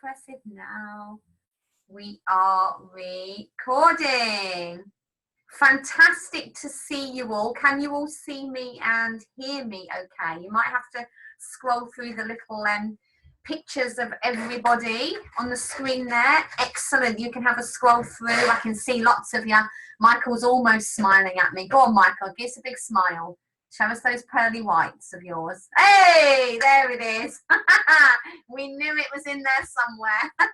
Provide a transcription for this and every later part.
press it now. We are recording. Fantastic to see you all. Can you all see me and hear me okay? You might have to scroll through the little pictures of everybody on the screen there. Excellent. You can have a scroll through. I can see lots of you. Michael's almost smiling at me. Go on, Michael. Give us a big smile. Show us those pearly whites of yours. Hey, there it is. We knew it was in there somewhere.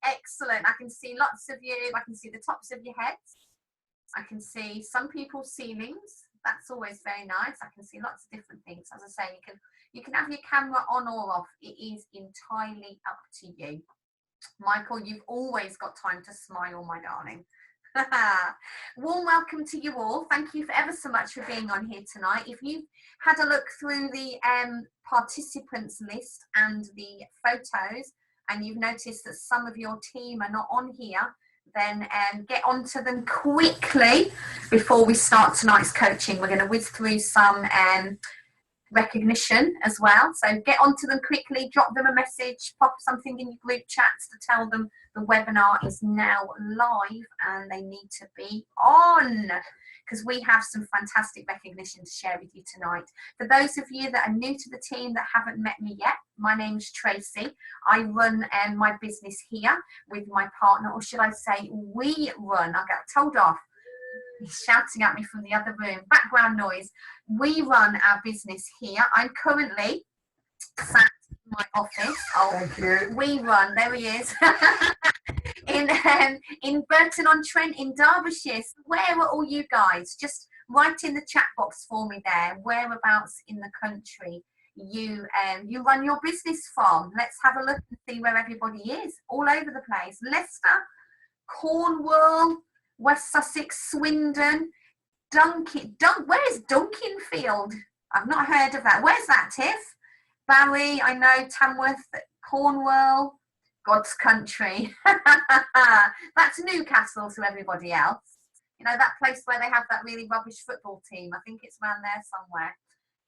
Excellent. I can see lots of you. I can see the tops of your heads. I can see some people's ceilings. That's always very nice. I can see lots of different things. As I say, you can have your camera on or off. It is entirely up to you. Michael, you've always got time to smile, my darling. Warm welcome to you all. Thank you ever so much for being on here tonight. If you've had a look through the participants list and the photos, and you've noticed that some of your team are not on here, then get onto them quickly before we start tonight's coaching. We're going to whiz through some recognition as well, so get onto them quickly, drop them a message, pop something in your group chats to tell them the webinar is now live and they need to be on, because we have some fantastic recognition to share with you tonight. For those of you that are new to the team that haven't met me yet, my name's Tracy. I run my business here with my partner, or should I say we run. I got told off. He's shouting at me from the other room. Background noise. We run our business here. I'm currently sat in my office. Oh, thank you. We run. There he is. in Burton-on-Trent in Derbyshire. So where are all you guys? Just write in the chat box for me there. Whereabouts in the country you run your business from? Let's have a look and see where everybody is. All over the place. Leicester, Cornwall, West Sussex, Swindon, where is Dunkinfield? I've not heard of that. Where's that, Tiff? Barry, I know, Tamworth, Cornwall, God's country. That's Newcastle to everybody else. You know, that place where they have that really rubbish football team. I think it's around there somewhere.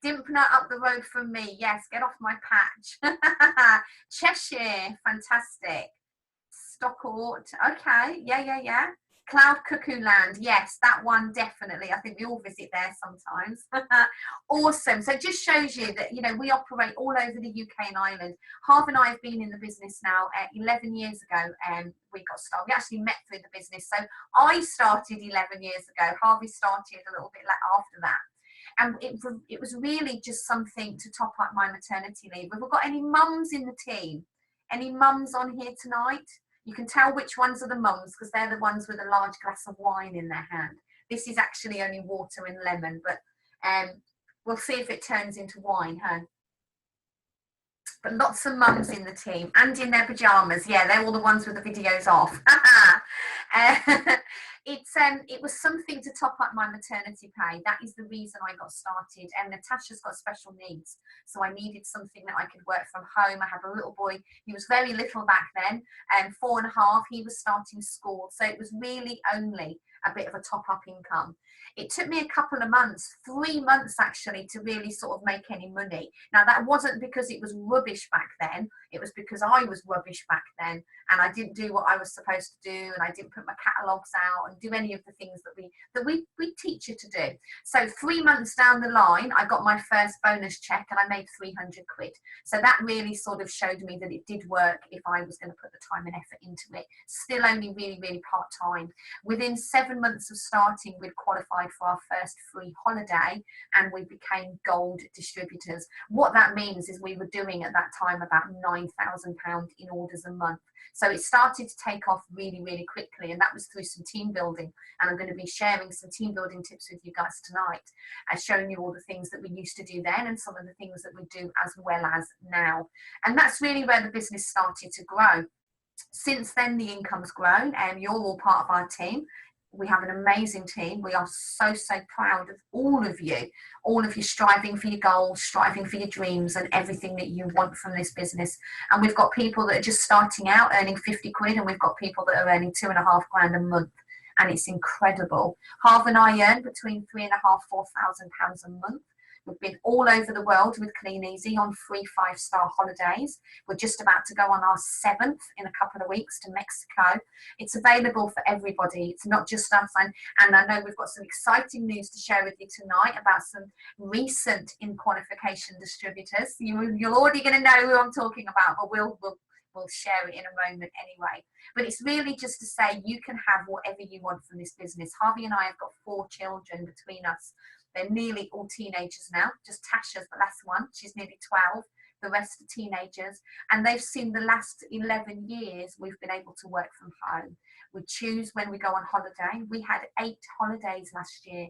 Dimpner up the road from me. Yes, get off my patch. Cheshire, fantastic. Stockport, okay, yeah. Cloud Cuckoo Land, yes, that one definitely. I think we all visit there sometimes. Awesome. So it just shows you that, you know, we operate all over the UK and Ireland. Harv and I have been in the business now 11 years ago, and we got started. We actually met through the business. So I started 11 years ago. Harvey started a little bit after that. And it was really just something to top up my maternity leave. Have we got any mums in the team? Any mums on here tonight? You can tell which ones are the mums because they're the ones with a large glass of wine in their hand. This is actually only water and lemon, but we'll see if it turns into wine, huh? But lots of mums in the team and in their pajamas. Yeah, they're all the ones with the videos off. It was something to top up my maternity pay. That is the reason I got started. And Natasha's got special needs, so I needed something that I could work from home. I had a little boy. He was very little back then, 4.5. He was starting school, so it was really only a bit of a top-up income. It took me a couple of months, 3 months actually, to really sort of make any money. Now, that wasn't because it was rubbish back then. It was because I was rubbish back then, and I didn't do what I was supposed to do, and I didn't put my catalogues out and do any of the things that we teach you to do. So 3 months down the line, I got my first bonus check, and I made 300 quid. So that really sort of showed me that it did work if I was going to put the time and effort into it. Still only really, really part-time. Within 7 months of starting, we'd qualified for our first free holiday, and we became gold distributors. What that means is we were doing at that time about £9,000 in orders a month. So it started to take off really, really quickly, and that was through some team building. And I'm going to be sharing some team building tips with you guys tonight, and showing you all the things that we used to do then and some of the things that we do as well as now. And that's really where the business started to grow. Since then, the income's grown, and you're all part of our team. We have an amazing team. We are so, so proud of all of you striving for your goals, striving for your dreams and everything that you want from this business. And we've got people that are just starting out earning 50 quid, and we've got people that are earning 2.5 grand a month. And it's incredible. Harv and I earn between £3,500 to £4,000 a month. We've been all over the world with Clean Easy on free 5-star holidays. We're just about to go on our 7th in a couple of weeks to Mexico. It's available for everybody. It's not just us. And I know we've got some exciting news to share with you tonight about some recent in-qualification distributors. You're already going to know who I'm talking about, but we'll share it in a moment anyway. But it's really just to say you can have whatever you want from this business. Harvey and I have got 4 children between us. They're nearly all teenagers now. Just Tasha's the last one. She's nearly 12. The rest are teenagers. And they've seen the last 11 years we've been able to work from home. We choose when we go on holiday. We had 8 holidays last year.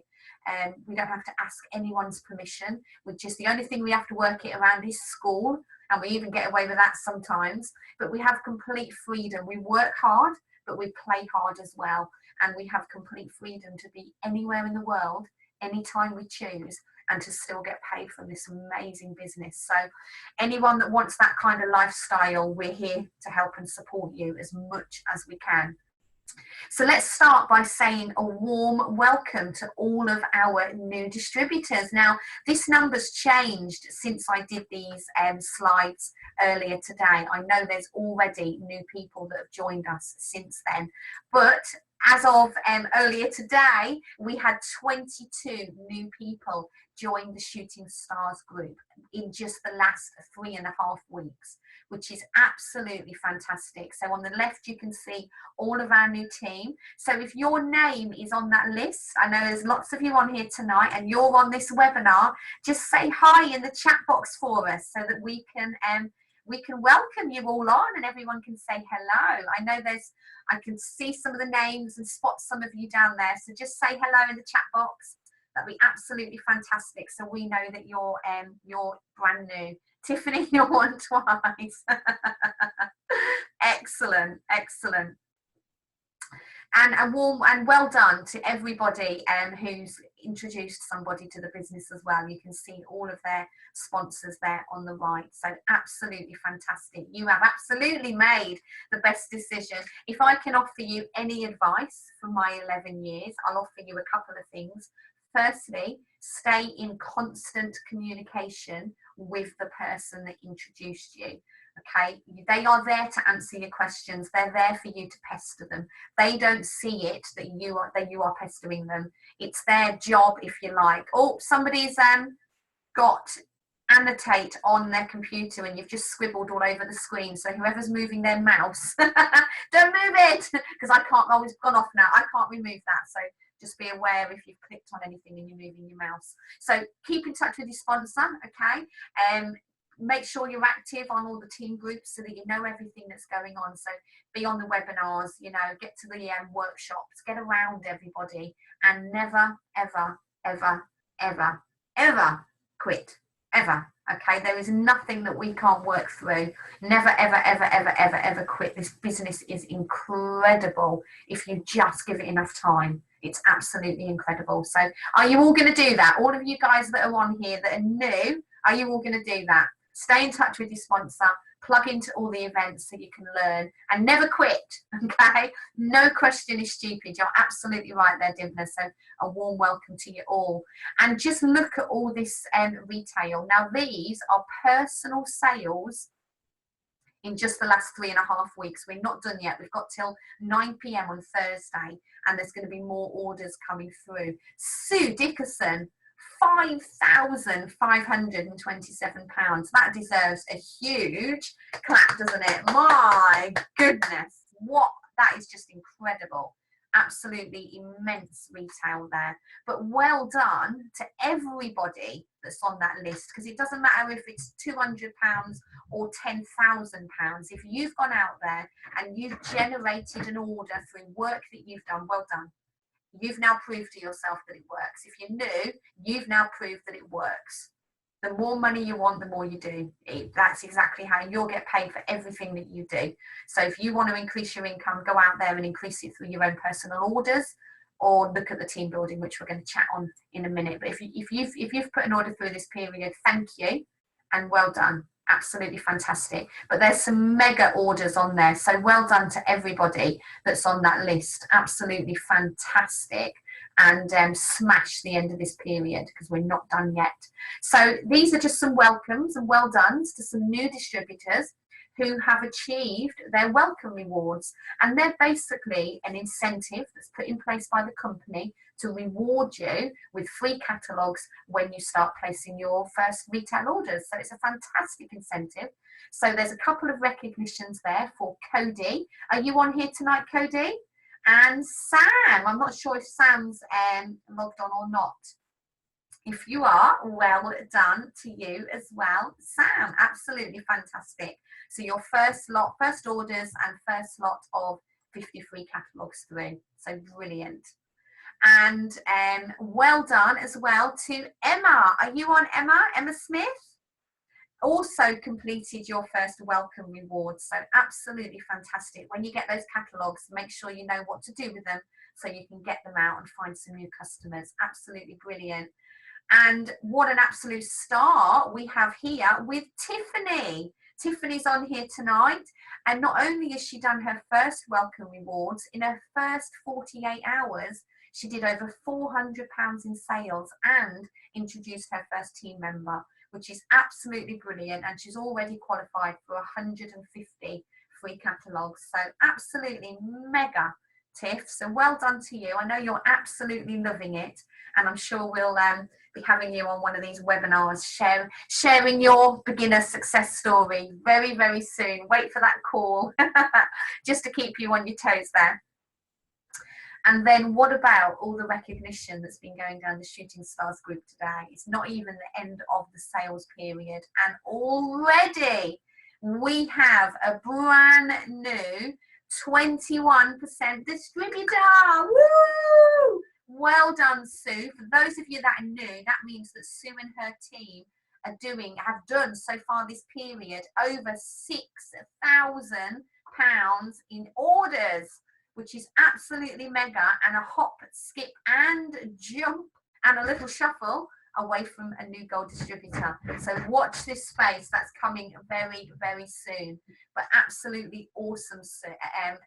We don't have to ask anyone's permission. The only thing we have to work it around is school. And we even get away with that sometimes. But we have complete freedom. We work hard, but we play hard as well. And we have complete freedom to be anywhere in the world, anytime we choose, and to still get paid from this amazing business. So anyone that wants that kind of lifestyle, we're here to help and support you as much as we can. So let's start by saying a warm welcome to all of our new distributors. Now, this number's changed since I did these slides earlier today. I know there's already new people that have joined us since then, but as of earlier today, we had 22 new people join the Shooting Stars group in just the last 3.5 weeks, which is absolutely fantastic. So on the left, you can see all of our new team. So if your name is on that list, I know there's lots of you on here tonight and you're on this webinar, just say hi in the chat box for us so that we can welcome you all on and everyone can say hello. I know I can see some of the names and spot some of you down there. So just say hello in the chat box. That'd be absolutely fantastic. So we know that you're brand new. Tiffany, you're on twice. Excellent, excellent. And a warm and well done to everybody who's introduced somebody to the business as well. You can see all of their sponsors there on the right. So absolutely fantastic. You have absolutely made the best decision. If I can offer you any advice from my 11 years, I'll offer you a couple of things. Firstly, stay in constant communication with the person that introduced you. Okay, they are there to answer your questions. They're there for you to pester them. They don't see it that you are pestering them. It's their job, if you like. Oh, somebody's got annotate on their computer and you've just scribbled all over the screen. So whoever's moving their mouse, don't move it, because I can't. Oh, it's gone off now. I can't remove that. So just be aware if you've clicked on anything and you're moving your mouse. So keep in touch with your sponsor, okay? Make sure you're active on all the team groups so that you know everything that's going on. So be on the webinars, get to the workshops, get around everybody, and never, ever, ever, ever, ever quit. Ever. Okay, there is nothing that we can't work through. Never, ever, ever, ever, ever, ever quit. This business is incredible if you just give it enough time. It's absolutely incredible. So are you all going to do that? All of you guys that are on here that are new, are you all going to do that? Stay in touch with your sponsor, plug into all the events so you can learn, and never quit, okay? No question is stupid. You're absolutely right there, Dimna. So a warm welcome to you all. And just look at all this retail. Now, these are personal sales in just the last 3.5 weeks. We're not done yet. We've got till 9 p.m. on Thursday, and there's going to be more orders coming through. Sue Dickerson, £5,527. That deserves a huge clap, doesn't it? My goodness, that is just incredible. Absolutely immense retail there. But well done to everybody that's on that list, because it doesn't matter if it's £200 or £10,000. If you've gone out there and you've generated an order through work that you've done, well done. You've now proved to yourself that it works. If you're new, you've now proved that it works. The more money you want, the more you do. That's exactly how you'll get paid for everything that you do. So if you want to increase your income, go out there and increase it through your own personal orders, or look at the team building, which we're going to chat on in a minute. But if you've put an order through this period, thank you and well done. Absolutely fantastic. But there's some mega orders on there, so well done to everybody that's on that list. Absolutely fantastic. and smash the end of this period, because we're not done yet. So these are just some welcomes and well dones to some new distributors who have achieved their welcome rewards, and they're basically an incentive that's put in place by the company to reward you with free catalogues when you start placing your first retail orders. So it's a fantastic incentive. So there's a couple of recognitions there for Cody. Are you on here tonight, Cody? And Sam. I'm not sure if Sam's logged on or not. If you are, well done to you as well, Sam. Absolutely fantastic. So your first orders and first lot of 50 free catalogues through. So brilliant. And well done as well to Emma. Are you on, Emma? Emma Smith? Also completed your first welcome reward. So absolutely fantastic. When you get those catalogues, make sure you know what to do with them so you can get them out and find some new customers. Absolutely brilliant. And what an absolute star we have here with Tiffany. Tiffany's on here tonight, and not only has she done her first welcome rewards, in her first 48 hours she did over £400 in sales and introduced her first team member, which is absolutely brilliant, and she's already qualified for 150 free catalogues. So absolutely mega, Tiff. So well done to you. I know you're absolutely loving it, and I'm sure we'll be having you on one of these webinars sharing your beginner success story very, very soon. Wait for that call just to keep you on your toes there. And then what about all the recognition that's been going down the Shooting Stars group today? It's not even the end of the sales period, and already we have a brand new 21% distributor. Woo! Well done, Sue. For those of you that are new, that means that Sue and her team have done so far this period over £6,000 in orders, which is absolutely mega, and a hop, skip and jump and a little shuffle away from a new gold distributor. So watch this space. That's coming very, very soon. But absolutely awesome,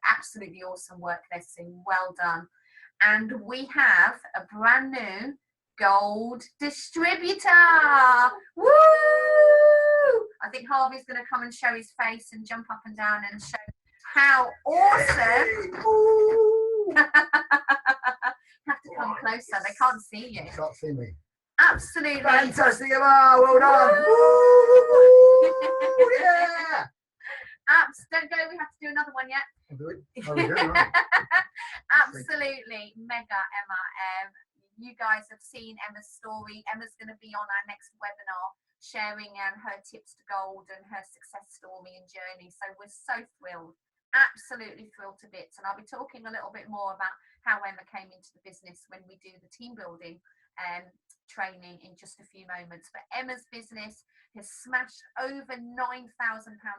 absolutely awesome work there, Sue. Well done. And we have a brand new gold distributor. Woo! I think Harvey's going to come and show his face and jump up and down and show how awesome. You have to come closer. They can't see you. They can't see me. Absolutely. Fantastic, Emma. Well done. Woo! Yeah. Don't go. We have to do another one yet. I'll do it. Oh, we do, right. Absolutely mega, Emma. You guys have seen Emma's story. Emma's going to be on our next webinar sharing her tips to gold and her success story and journey. So we're so thrilled. Absolutely thrilled to bits. And I'll be talking a little bit more about how Emma came into the business when we do the team building training in just a few moments. But Emma's business has smashed over £9,000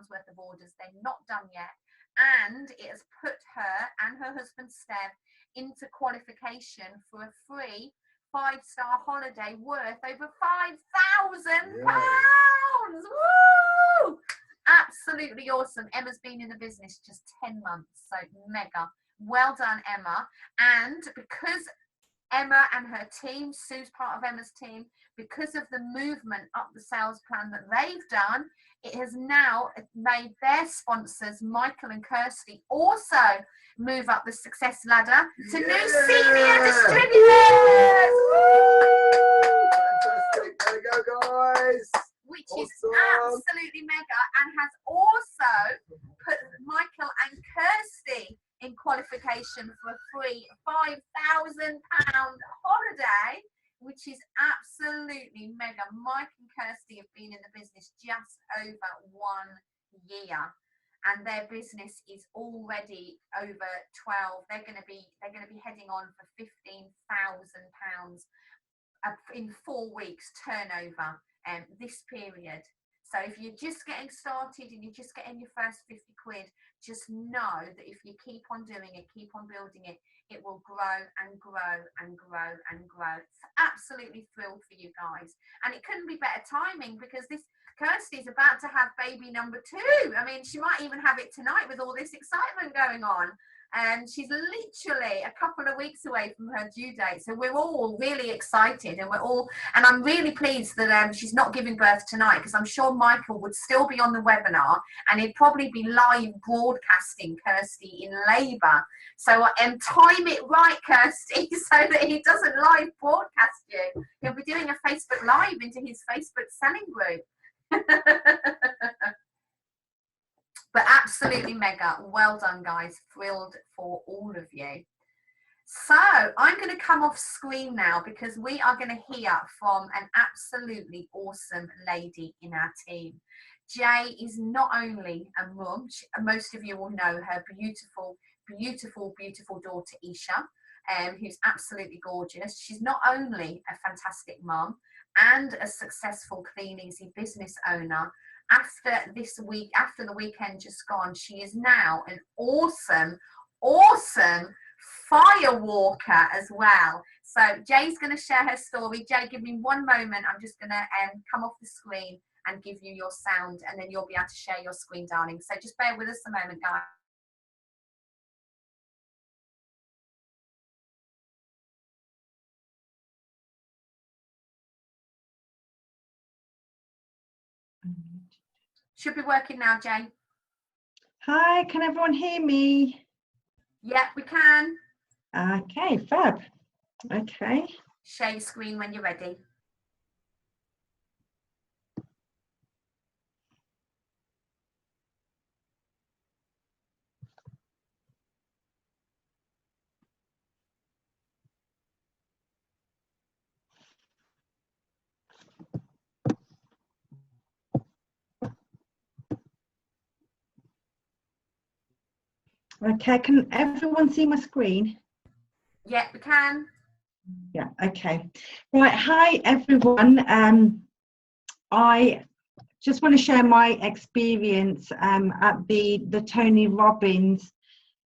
worth of orders. They're not done yet, and it has put her and her husband Steph into qualification for a free 5-star holiday worth over £5,000. Woo! Absolutely awesome. Emma's been in the business just 10 months, so mega. Well done, Emma. And because Emma and her team, Sue's part of Emma's team, because of the movement up the sales plan that they've done, it has now made their sponsors, Michael and Kirsty, also move up the success ladder to new senior distributors. Fantastic. There we go, guys. Which is absolutely mega, and has also put Michael and Kirsty in qualification for a free £5,000 holiday, which is absolutely mega. Mike and Kirsty have been in the business just over 1 year, and their business is already over 12. They're going to be heading on for £15,000 in 4 weeks turnover this period. So if you're just getting started and you're just getting your first 50 quid, just know that if you keep on doing it, keep on building it, it will grow and grow and grow and grow. It's absolutely thrilled for you guys. And it couldn't be better timing, because this Kirsty's about to have baby number 2. I mean, she might even have it tonight with all this excitement going on. and she's literally a couple of weeks away from her due date. So we're all really excited, and I'm really pleased that she's not giving birth tonight, because I'm sure Michael would still be on the webinar and he'd probably be live broadcasting Kirsty in labour. So time it right, Kirsty, so that he doesn't live broadcast you. He'll be doing a Facebook Live into his Facebook selling group. But absolutely mega. Well done, guys. Thrilled for all of you. So I'm going to come off screen now, because we are going to hear from an absolutely awesome lady in our team. Jai is not only a mum, most of you will know her beautiful, beautiful, beautiful daughter Isha, who's absolutely gorgeous. She's not only a fantastic mum and a successful clean easy business owner. After the weekend just gone, she is now an awesome fire walker as well. So Jay's going to share her story. Jay, give me one moment. I'm just going to come off the screen and give you your sound, and then you'll be able to share your screen, darling. So just bear with us a moment, guys. Should be working now, Jay. Hi, can everyone hear me? Yeah, we can. Okay, fab. Okay. Share your screen when you're ready. Okay, can everyone see my screen? Yeah, we can. Yeah, okay. Right, hi everyone. I just want to share my experience at the Tony Robbins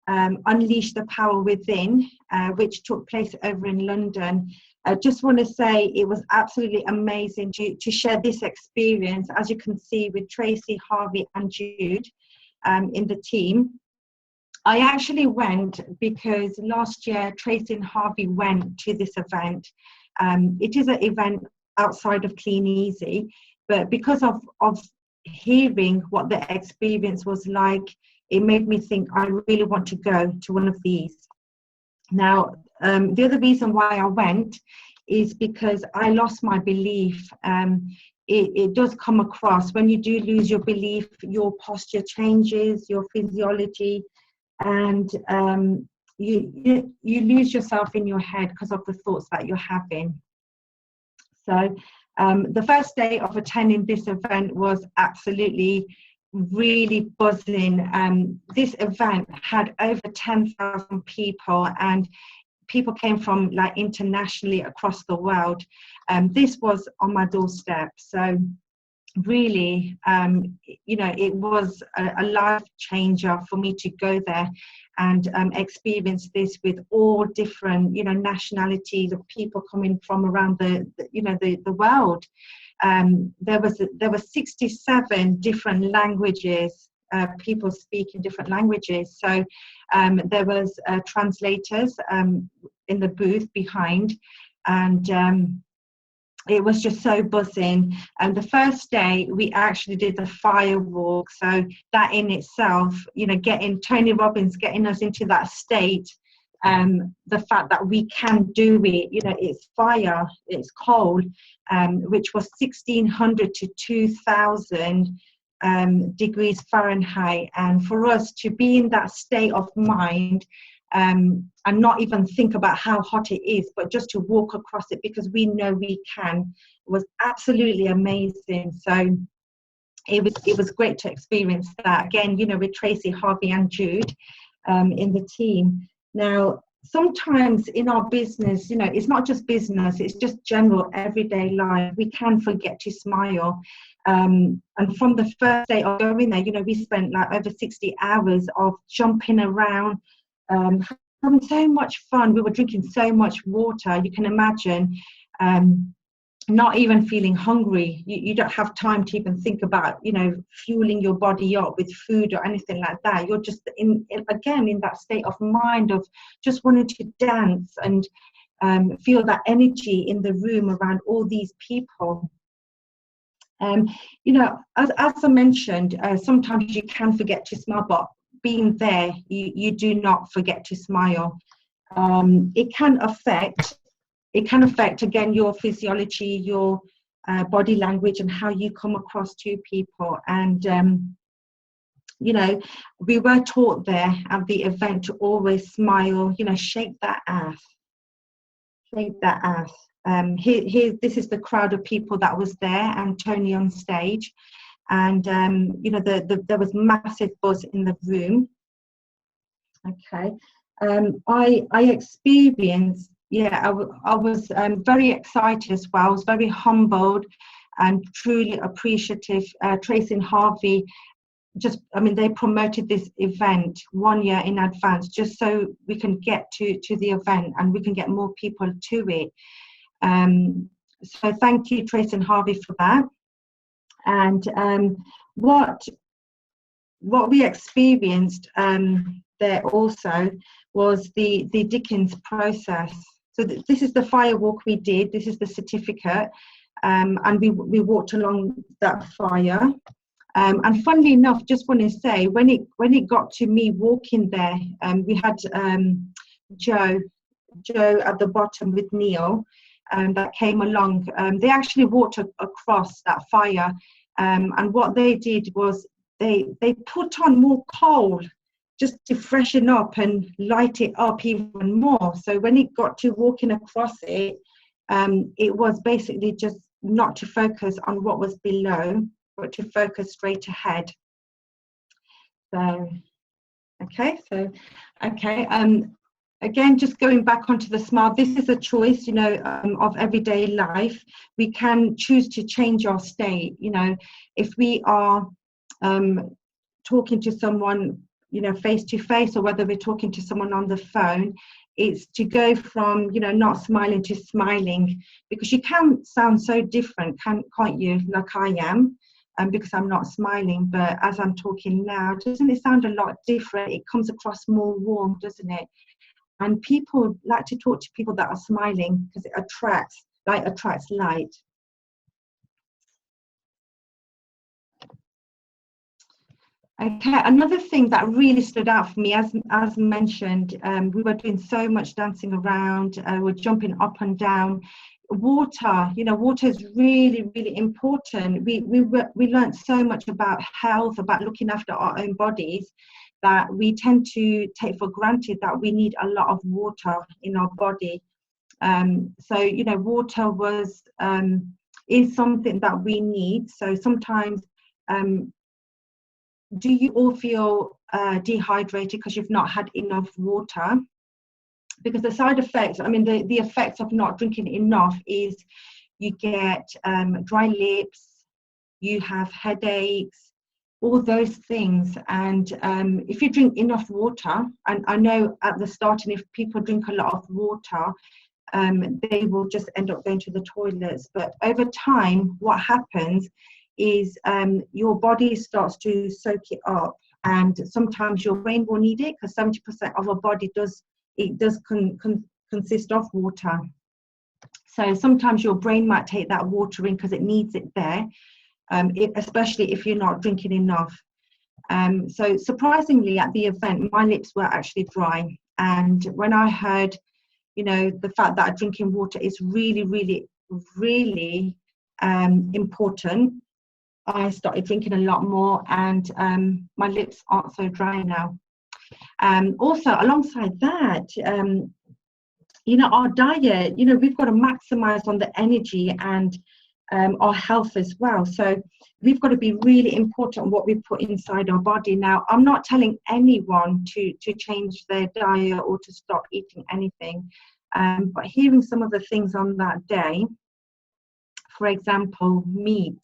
Unleash the Power Within, which took place over in London. I just want to say it was absolutely amazing to share this experience, as you can see, with Tracey, Harvey and Jude in the team. I actually went because last year Tracey and Harvey went to this event. It is an event outside of Clean Easy, but because of hearing what the experience was like, it made me think I really want to go to one of these. Now, the other reason why I went is because I lost my belief. It does come across when you do lose your belief, your posture changes, your physiology, and you lose yourself in your head because of the thoughts that you're having. So the first day of attending this event was absolutely really buzzing. This event had over 10,000 people, and people came from like internationally across the world. This was on my doorstep, so really it was a life changer for me to go there and experience this with all different nationalities of people coming from around the world. There were 67 different languages, people speaking different languages. So there was translators in the booth behind, and it was just so buzzing. And the first day we actually did the fire walk, so that in itself, getting Tony Robbins, getting us into that state, the fact that we can do it, it's fire, it's cold, which was 1600 to 2000 degrees Fahrenheit, and for us to be in that state of mind, and not even think about how hot it is, but just to walk across it because we know we can, was absolutely amazing. So it was great to experience that again, with Tracey, Harvey and Jude in the team. Now, sometimes in our business, it's not just business, it's just general everyday life. We can forget to smile. And from the first day of going there, we spent like over 60 hours of jumping around, having so much fun. We were drinking so much water, you can imagine. not even feeling hungry. You don't have time to even think about, you know, fueling your body up with food or anything like that. You're just again in that state of mind of just wanting to dance and feel that energy in the room around all these people. You know, as I mentioned, sometimes you can forget to smile, but being there, you do not forget to smile. It can affect again your physiology, your body language, and how you come across to people. And you know, we were taught there at the event to always smile, you know, shake that ass. Here, this is the crowd of people that was there, and Tony on stage, and you know, there was massive buzz in the room. Okay, I experienced, yeah, I was very excited as well. I was very humbled and truly appreciative. Tracey and Harvey, they promoted this event 1 year in advance just so we can get to the event and we can get more people to it. So thank you, Tracey and Harvey, for that. And what we experienced there also was the Dickens process. So this is the fire walk we did. This is the certificate, and we walked along that fire. And funnily enough, just want to say, when it got to me walking there, we had Joe at the bottom with Neil, that came along. They actually walked across that fire, and what they did was they put on more coal just to freshen up and light it up even more. So when it got to walking across it, it was basically just not to focus on what was below, but to focus straight ahead. So, okay. Again, just going back onto the smile, this is a choice, you know, of everyday life. We can choose to change our state. You know, if we are talking to someone, you know, face to face, or whether we're talking to someone on the phone, it's to go from, you know, not smiling to smiling, because you can sound so different, can't you? Like I am. Because I'm not smiling, but as I'm talking now, doesn't it sound a lot different? It comes across more warm, doesn't it? And people like to talk to people that are smiling because it attracts light. Okay, another thing that really stood out for me, as mentioned, we were doing so much dancing around, we're jumping up and down. Water, you know, water is really, really important. We learned so much about health, about looking after our own bodies, that we tend to take for granted that we need a lot of water in our body. So, you know, water is something that we need. So sometimes, do you all feel dehydrated because you've not had enough water? Because the side effects, the effects of not drinking enough is you get dry lips, you have headaches, all those things. And if you drink enough water, and I know at the starting, if people drink a lot of water, they will just end up going to the toilets. But over time, what happens is your body starts to soak it up, and sometimes your brain will need it, because 70% of our body does consist of water. So sometimes your brain might take that water in because it needs it there, especially if you're not drinking enough. So surprisingly, at the event, my lips were actually dry. And when I heard, you know, the fact that drinking water is really, really, really important, I started drinking a lot more, and my lips aren't so dry now. Also, alongside that, you know, our diet, you know, we've got to maximize on the energy and our health as well. So we've got to be really important on what we put inside our body. Now, I'm not telling anyone to change their diet or to stop eating anything, but hearing some of the things on that day, for example, meat,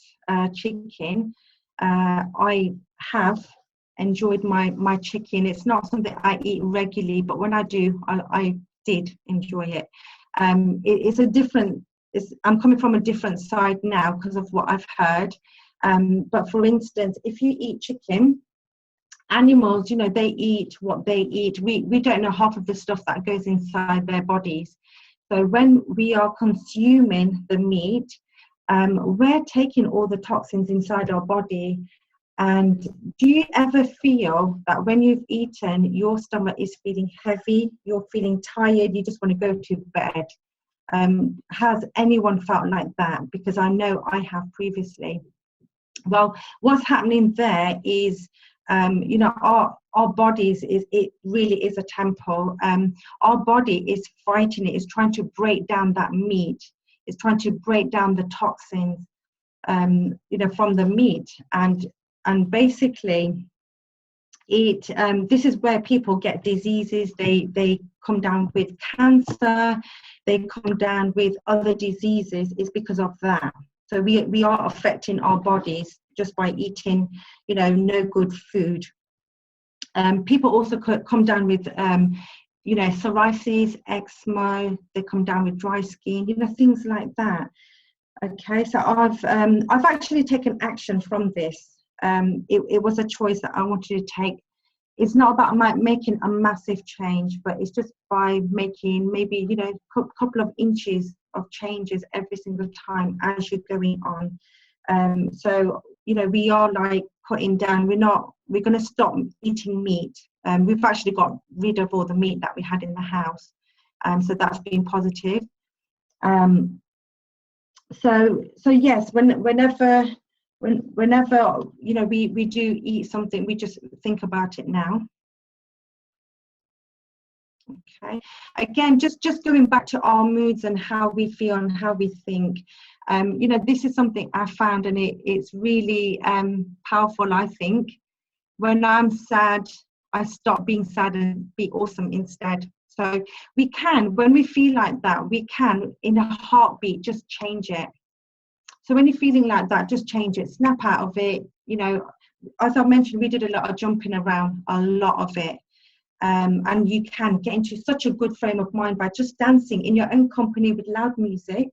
chicken, I have enjoyed my chicken. It's not something I eat regularly, but when I do, I did enjoy it. It's I'm coming from a different side now because of what I've heard. But for instance, if you eat chicken, animals, they eat what they eat. We don't know half of the stuff that goes inside their bodies. So when we are consuming the meat, we're taking all the toxins inside our body. And do you ever feel that when you've eaten, your stomach is feeling heavy, you're feeling tired, you just want to go to bed? Has anyone felt like that? Because I know I have previously. Well, what's happening there is, our bodies, it really is a temple. Our body is fighting it, is trying to break down that meat, it's trying to break down the toxins, from the meat. And basically, this is where people get diseases. They come down with cancer, they come down with other diseases. It's because of that. So we are affecting our bodies just by eating, no good food. People also come down with, psoriasis, eczema. They come down with dry skin, things like that. Okay, so I've actually taken action from this. It was a choice that I wanted to take. It's not about making a massive change, but it's just by making maybe, a couple of inches of changes every single time as you're going on. So, we are like cutting down. We're going to stop eating meat. We've actually got rid of all the meat that we had in the house. So that's been positive. So yes, whenever we do eat something, we just think about it now. Okay, again, just going back to our moods and how we feel and how we think. This is something I found, and it's really powerful. I think when I'm sad, I stop being sad and be awesome instead. So we can, when we feel like that, we can in a heartbeat just change it. So when you're feeling like that, just change it, snap out of it. As I mentioned, we did a lot of jumping around, a lot of it. And you can get into such a good frame of mind by just dancing in your own company with loud music.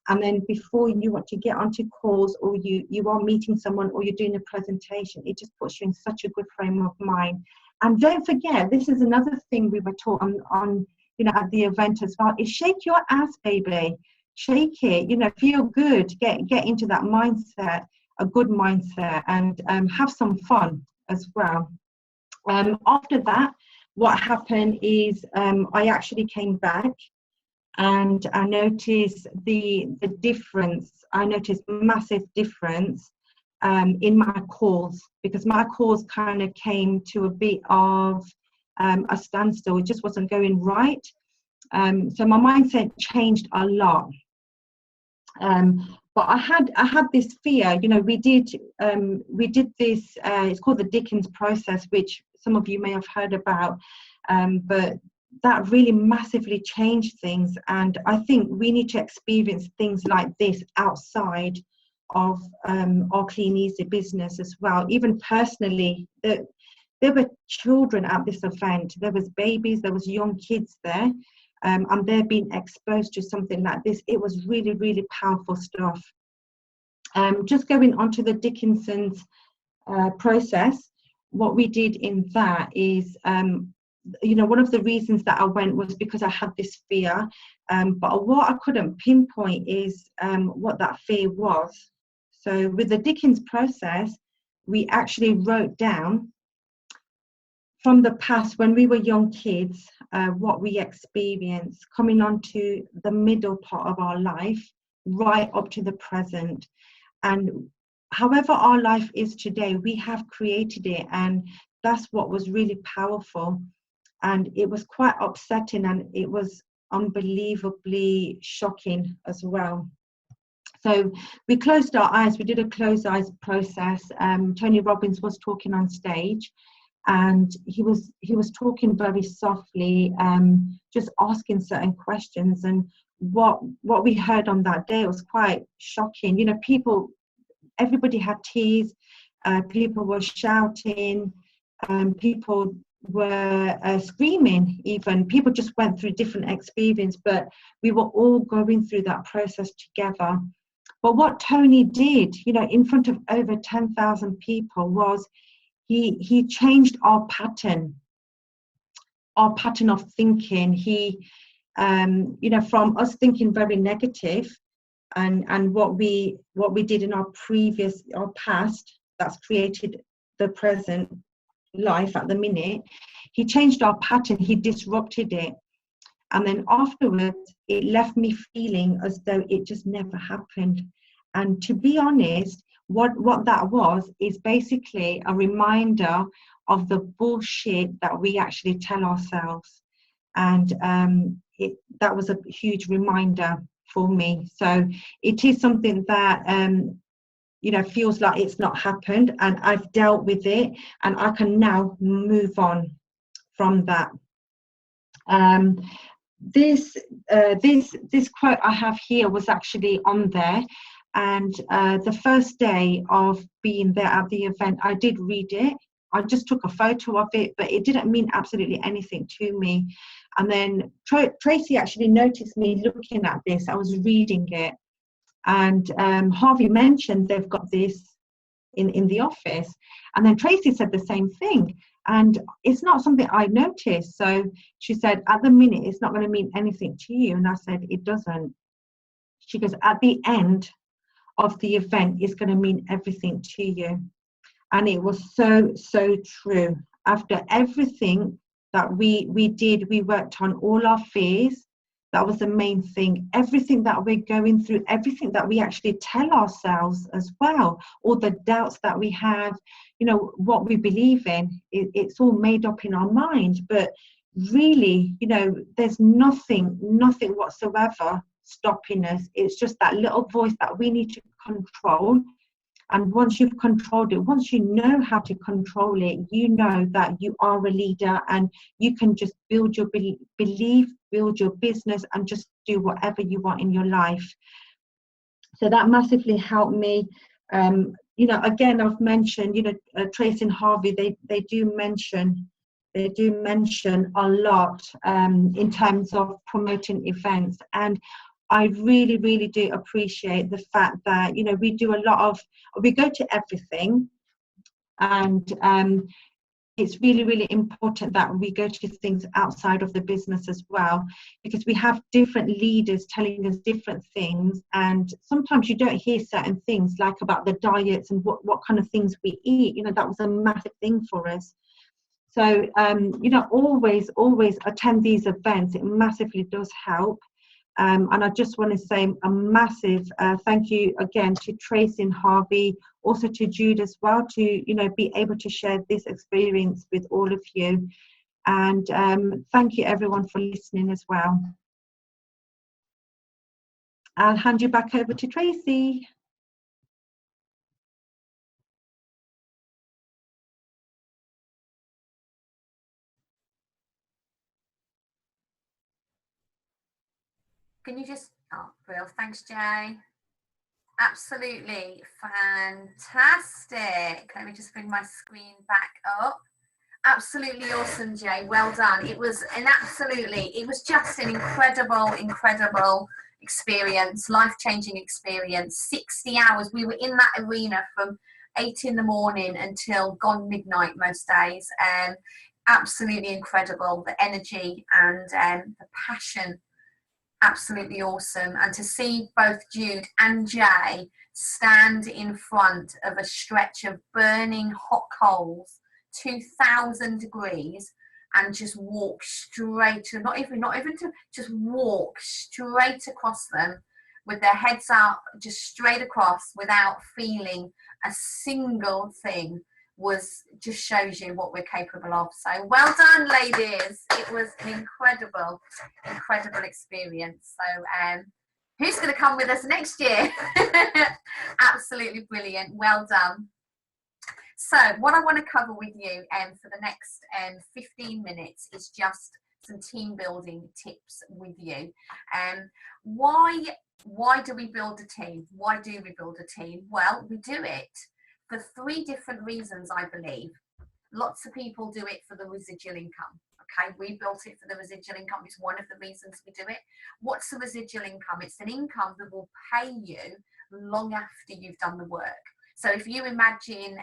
And then before you want to get onto calls, or you are meeting someone, or you're doing a presentation, it just puts you in such a good frame of mind. And don't forget, this is another thing we were taught on at the event as well, is shake your ass, baby. Shake it, feel good, get into that mindset, a good mindset, and have some fun as well. After that, what happened is I actually came back, and I noticed the difference. I noticed massive difference in my calls, because my calls kind of came to a bit of a standstill. It just wasn't going right. So my mindset changed a lot. But I had this fear. We did this. It's called the Dickens process, which some of you may have heard about. But that really massively changed things. And I think we need to experience things like this outside of our Clean Easy business as well. Even personally, there were children at this event. There was babies. There was young kids there. And they're being exposed to something like this. It was really, really powerful stuff. Just going on to the Dickinson's process, what we did in that is, one of the reasons that I went was because I had this fear. But what I couldn't pinpoint is what that fear was. So with the Dickens process, we actually wrote down from the past, when we were young kids, what we experienced, coming on to the middle part of our life, right up to the present. And however our life is today, we have created it, and that's what was really powerful. And it was quite upsetting, and it was unbelievably shocking as well. So we closed our eyes. We did a closed eyes process. Tony Robbins was talking on stage, and he was talking very softly, just asking certain questions. And what we heard on that day was quite shocking. Everybody had tears, people were shouting, people were screaming. Even people just went through different experience, but we were all going through that process together. But what Tony did, you know, in front of over 10,000 people, was he changed our pattern of thinking. He, you know, from us thinking very negative, and what we did in our past, that's created the present life at the minute. He changed our pattern, he disrupted it, and then afterwards it left me feeling as though it just never happened. And to be honest, what that was is basically a reminder of the bullshit that we actually tell ourselves. And that was a huge reminder for me. So it is something that you know, feels like it's not happened, and I've dealt with it, and I can now move on from that. This quote I have here was actually on there, and the first day of being there at the event, I did read it. I just took a photo of it, but it didn't mean absolutely anything to me. And then Tracey actually noticed me looking at this. I was reading it, and Harvey mentioned they've got this in the office, and then Tracey said the same thing, and it's not something I noticed. So she said, at the minute it's not going to mean anything to you, and I said, it doesn't. She goes, at the end of the event it's going to mean everything to you. And it was so true. After everything that we did, we worked on all our fears. That was the main thing. Everything that we're going through, everything that we actually tell ourselves as well, all the doubts that we have, you know, what we believe in, it's all made up in our mind. But really, you know, there's nothing whatsoever stopping us. It's just that little voice that we need to control. And once you've controlled it, once you know how to control it, you know that you are a leader, and you can just build your belief, build your business, and just do whatever you want in your life. So that massively helped me. You know, again, I've mentioned, you know, Tracey and Harvey, they do mention a lot in terms of promoting events. And I really do appreciate the fact that, you know, we go to everything, and it's really important that we go to things outside of the business as well, because we have different leaders telling us different things, and sometimes you don't hear certain things, like about the diets and what kind of things we eat. You know, that was a massive thing for us. So you know, always attend these events. It massively does help. And I just want to say a massive thank you again to Tracey and Harvey, also to Jude as well, to, you know, be able to share this experience with all of you. And thank you everyone for listening as well. I'll hand you back over to Tracey. Can you just, oh, Brill, thanks, Jay. Absolutely fantastic. Let me just bring my screen back up. Absolutely awesome, Jay. Well done. It was just an incredible experience, life-changing experience. 60 hours. We were in that arena from 8 in the morning until gone midnight most days. Absolutely incredible. The energy and the passion. Absolutely awesome. And to see both Jude and Jay stand in front of a stretch of burning hot coals, 2,000 degrees, and just walk straight to, not even to just walk straight across them with their heads up, just straight across without feeling a single thing, just shows you what we're capable of. So well done, ladies. It was an incredible experience. So who's going to come with us next year? Absolutely brilliant. Well done. So what I want to cover with you for the next 15 minutes is just some team building tips with you. Why do we build a team? Why do we build a team? Well, we do it for 3 different reasons, I believe. Lots of people do it for the residual income. Okay, we built it for the residual income. It's one of the reasons we do it. What's the residual income? It's an income that will pay you long after you've done the work. So if you imagine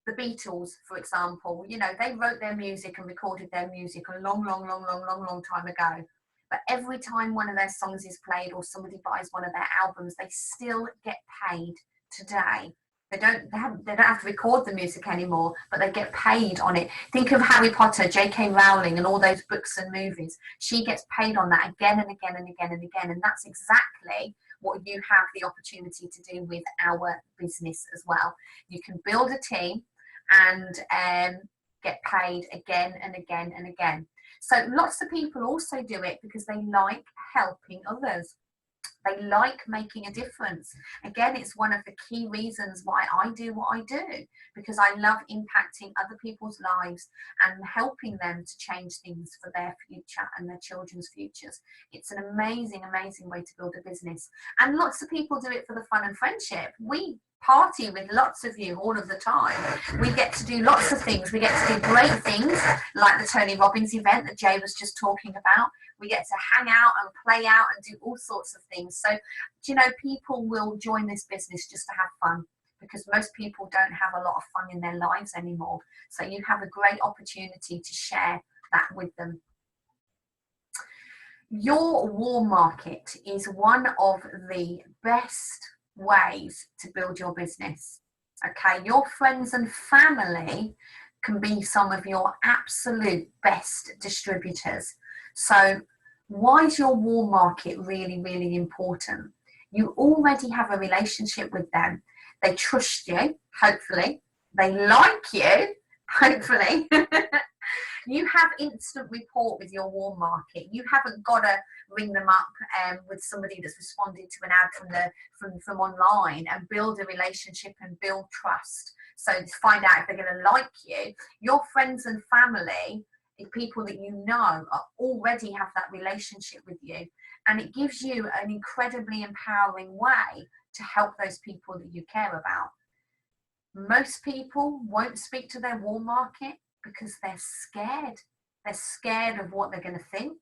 the Beatles, for example, you know, they wrote their music and recorded their music a long time ago. But every time one of their songs is played or somebody buys one of their albums, they still get paid today. They don't have to record the music anymore, but they get paid on it. Think of Harry Potter, J.K. Rowling, and all those books and movies. She gets paid on that again and again and again and again. And that's exactly what you have the opportunity to do with our business as well. You can build a team and get paid again and again and again. So lots of people also do it because they like helping others. They like making a difference. Again, it's one of the key reasons why I do what I do, because I love impacting other people's lives and helping them to change things for their future and their children's futures. It's an amazing, amazing way to build a business. And lots of people do it for the fun and friendship. We party with lots of you all of the time. We get to do lots of things. We get to do great things like the Tony Robbins event that Jay was just talking about. We get to hang out and play out and do all sorts of things. So, you know, people will join this business just to have fun, because most people don't have a lot of fun in their lives anymore. So you have a great opportunity to share that with them. Your warm market is one of the best ways to build your business. Okay, your friends and family can be some of your absolute best distributors. So why is your warm market really, really important? You already have a relationship with them. They trust you, hopefully. They like you, hopefully. You have instant rapport with your warm market. You haven't got to ring them up with somebody that's responded to an ad from online and build a relationship and build trust. So to find out if they're going to like you, your friends and family, the people that you know, already have that relationship with you. And it gives you an incredibly empowering way to help those people that you care about. Most people won't speak to their warm market because they're scared. They're scared of what they're going to think.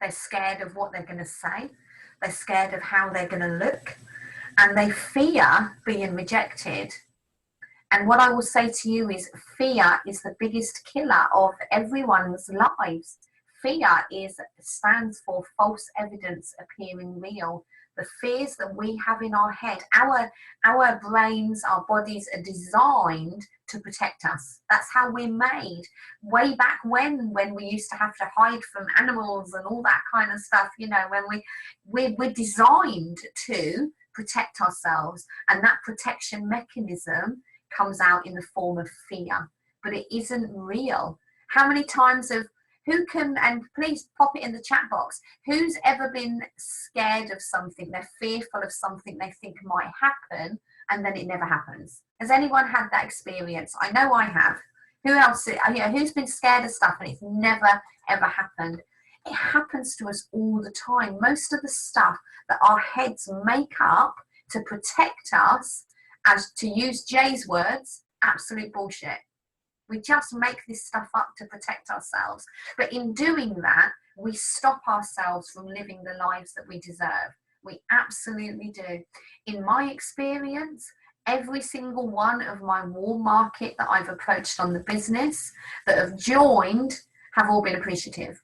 They're scared of what they're going to say. They're scared of how they're going to look. And they fear being rejected. And what I will say to you is fear is the biggest killer of everyone's lives. Fear stands for false evidence appearing real. The fears that we have in our head, our brains, our bodies are designed to protect us. That's how we're made. Way back when we used to have to hide from animals and all that kind of stuff, you know, when we're designed to protect ourselves, and that protection mechanism comes out in the form of fear, but it isn't real. How many times and please pop it in the chat box, who's ever been scared of something? They're fearful of something they think might happen, and then it never happens. Has anyone had that experience? I know I have. Who else? Who's been scared of stuff and it's never ever happened? It happens to us all the time. Most of the stuff that our heads make up to protect us, as to use Jay's words, absolute bullshit. We just make this stuff up to protect ourselves. But in doing that, we stop ourselves from living the lives that we deserve. We absolutely do. In my experience, every single one of my warm market that I've approached on the business that have joined have all been appreciative.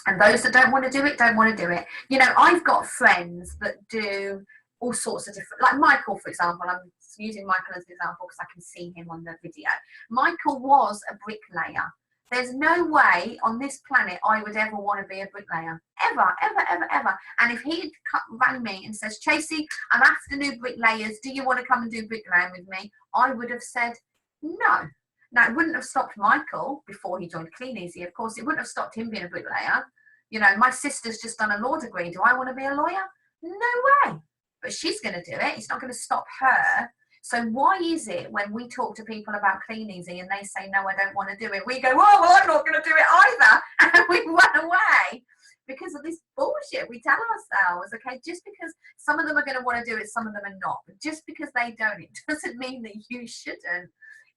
And those that don't want to do it, don't want to do it. You know, I've got friends that do all sorts of different, like Michael, for example. I'm using Michael as an example because I can see him on the video. Michael was a bricklayer. There's no way on this planet I would ever want to be a bricklayer. Ever, ever, ever, ever. And if he had rang me and says, Tracey, I'm after new bricklayers. Do you want to come and do bricklaying with me? I would have said no. Now, it wouldn't have stopped Michael before he joined Clean Easy. Of course, it wouldn't have stopped him being a bricklayer. You know, my sister's just done a law degree. Do I want to be a lawyer? No way. But she's going to do it. It's not going to stop her. So why is it when we talk to people about Clean Easy and they say, no, I don't want to do it, we go, oh, well, I'm not going to do it either. And we run away because of this bullshit we tell ourselves, okay? Just because some of them are going to want to do it, some of them are not. But just because they don't, it doesn't mean that you shouldn't.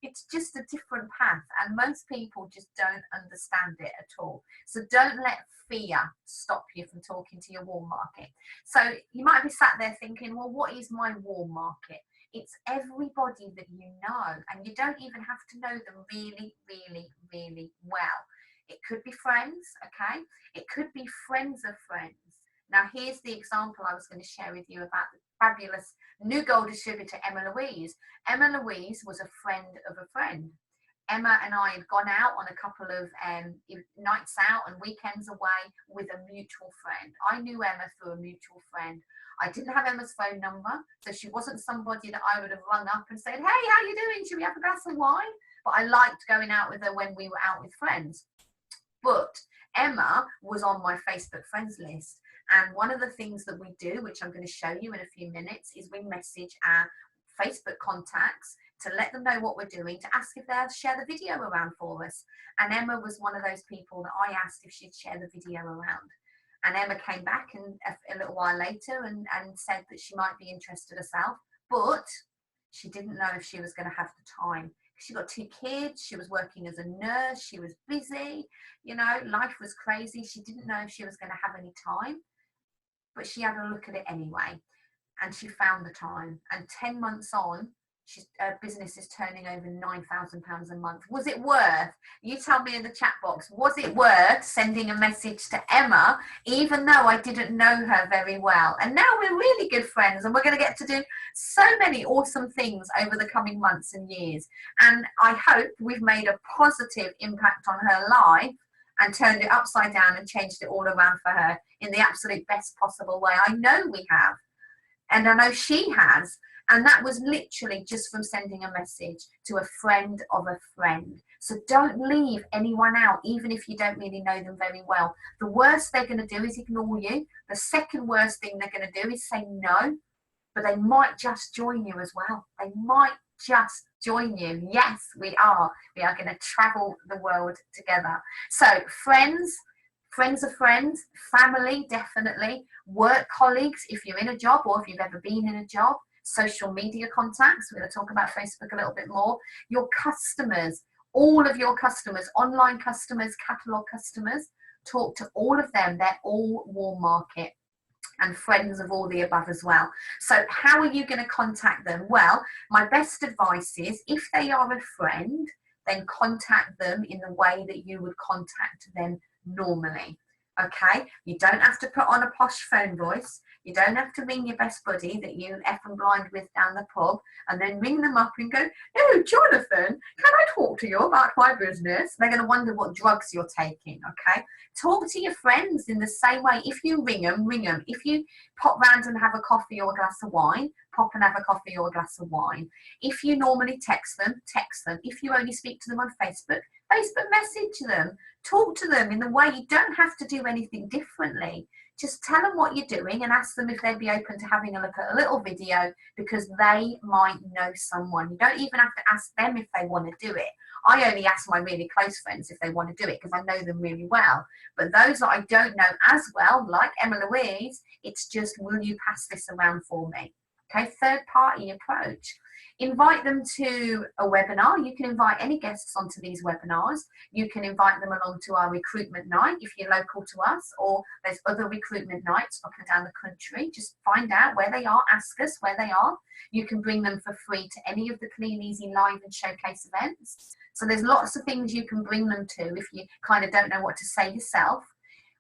It's just a different path, and most people just don't understand it at all. So don't let fear stop you from talking to your warm market. So you might be sat there thinking, well, what is my warm market? It's everybody that you know, and you don't even have to know them really, really, really well. It could be friends, okay? It could be friends of friends. Now, here's the example I was going to share with you about the fabulous new gold distributor, Emma Louise. Emma Louise was a friend of a friend. Emma and I had gone out on a couple of nights out and weekends away with a mutual friend. I knew Emma through a mutual friend. I didn't have Emma's phone number, so she wasn't somebody that I would have rung up and said, hey, how you doing? Should we have a glass of wine? But I liked going out with her when we were out with friends. But Emma was on my Facebook friends list. And one of the things that we do, which I'm going to show you in a few minutes, is we message our Facebook contacts to let them know what we're doing, to ask if they'll share the video around for us. And Emma was one of those people that I asked if she'd share the video around. And Emma came back and a little while later and said that she might be interested herself, but she didn't know if she was going to have the time. She got 2 kids, she was working as a nurse, she was busy, you know, life was crazy. She didn't know if she was going to have any time, but she had a look at it anyway, and she found the time. And 10 months on, her business is turning over £9,000 a month. Was it worth, you tell me in the chat box, was it worth sending a message to Emma, even though I didn't know her very well? And now we're really good friends, and we're going to get to do so many awesome things over the coming months and years. And I hope we've made a positive impact on her life and turned it upside down and changed it all around for her in the absolute best possible way. I know we have, and I know she has. And that was literally just from sending a message to a friend of a friend. So don't leave anyone out, even if you don't really know them very well. The worst they're going to do is ignore you. The second worst thing they're going to do is say no, but they might just join you as well. They might just join you. Yes, we are. We are going to travel the world together. So friends, friends of friends, family, definitely, work colleagues, if you're in a job or if you've ever been in a job, social media contacts, we're going to talk about Facebook a little bit more, your customers, all of your customers, online customers, catalog customers, talk to all of them. They're all warm market, and friends of all the above as well. So how are you going to contact them? Well, my best advice is, if they are a friend, then contact them in the way that you would contact them normally. Okay, you don't have to put on a posh phone voice. You don't have to ring your best buddy that you effing blind with down the pub and then ring them up and go, oh, Jonathan, can I talk to you about my business? They're going to wonder what drugs you're taking, okay? Talk to your friends in the same way. If you ring them, ring them. If you pop round and have a coffee or a glass of wine, pop and have a coffee or a glass of wine. If you normally text them, text them. If you only speak to them on Facebook, Facebook message them. Talk to them in the way. You don't have to do anything differently. Just tell them what you're doing and ask them if they'd be open to having a look at a little video, because they might know someone. You don't even have to ask them if they want to do it. I only ask my really close friends if they want to do it because I know them really well. But those that I don't know as well, like Emma Louise, it's just, will you pass this around for me? Okay, third party approach. Invite them to a webinar. You can invite any guests onto these webinars. You can invite them along to our recruitment night if you're local to us, or there's other recruitment nights up and down the country. Just find out where they are, ask us where they are. You can bring them for free to any of the Clean Easy Live and Showcase events. So there's lots of things you can bring them to if you kind of don't know what to say yourself.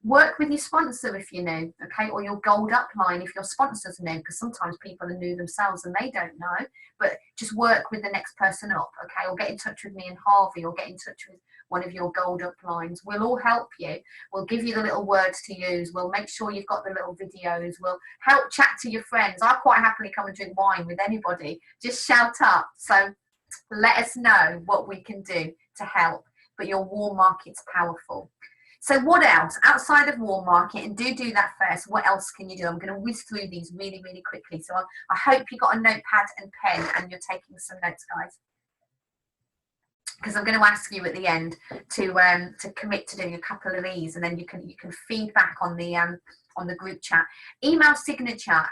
Work with your sponsor if you're new, okay, or your gold upline if your sponsor's new, because sometimes people are new themselves and they don't know, but just work with the next person up, okay, or get in touch with me and Harvey, or get in touch with one of your gold uplines. We'll all help you. We'll give you the little words to use. We'll make sure you've got the little videos. We'll help chat to your friends. I'll quite happily come and drink wine with anybody. Just shout up. So let us know what we can do to help, but your warm market's powerful. So what else outside of warm market, and do that first, what else can you do? I'm going to whiz through these really, really quickly. So I hope you got a notepad and pen and you're taking some notes, guys, because I'm going to ask you at the end to commit to doing a couple of these, and then you can feed back on the on the group chat. Email signature.